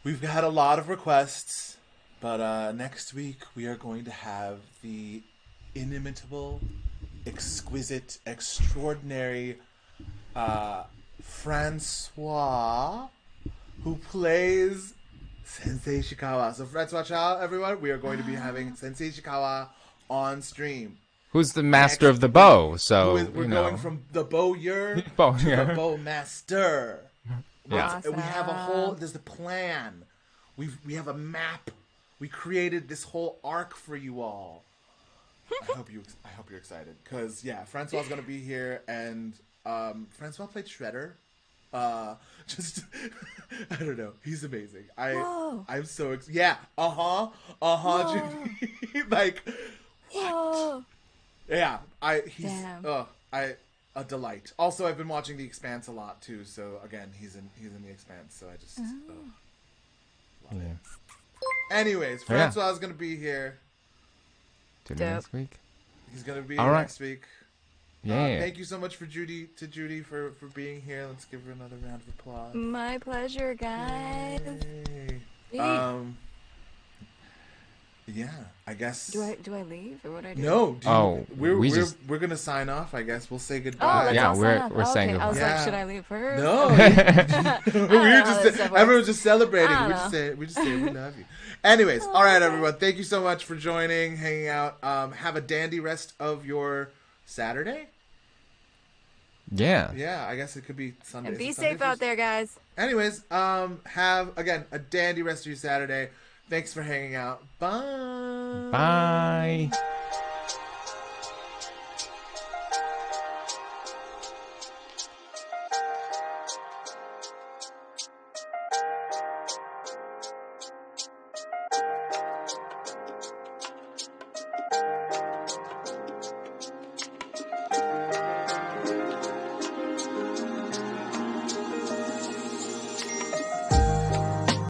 We've had a lot of requests, but next week we are going to have the inimitable, exquisite, extraordinary Francois, who plays Sensei Ishikawa. So Francois, ciao, everyone. We are going to be having Sensei Ishikawa on stream. who's the master of the bow? So We're you know. going from the Bowyer to the Bowyer. Bowmaster. Yeah. We have a whole. There's a plan. We have a map. We created this whole arc for you all. I hope you're excited because Francois is gonna be here, and Francois played Shredder. Just I don't know. He's amazing. I'm so Judy. Like Whoa. yeah. He's Damn. a delight. Also, I've been watching The Expanse a lot too. So again, he's in The Expanse. So I just love it. Anyways, Francois is gonna be here. Tune in Dope. next week. He's gonna be All here right. next week. Yeah. Thank you so much for Judy for being here. Let's give her another round of applause. My pleasure, guys. Yay. Sweet. Yeah, I guess. Do I leave or what do I do? No. We're gonna sign off. I guess we'll say goodbye. Oh, let's all sign off. We're saying okay. goodbye. I was like, should I leave first? No, everyone's just celebrating. We just say we love you. Anyways, all right, everyone. Thank you so much for joining, hanging out. Have a dandy rest of your Saturday. Yeah. Yeah, I guess it could be Sunday. And be safe out there, guys. Anyways, have again a dandy rest of your Saturday. Thanks for hanging out. Bye. Bye.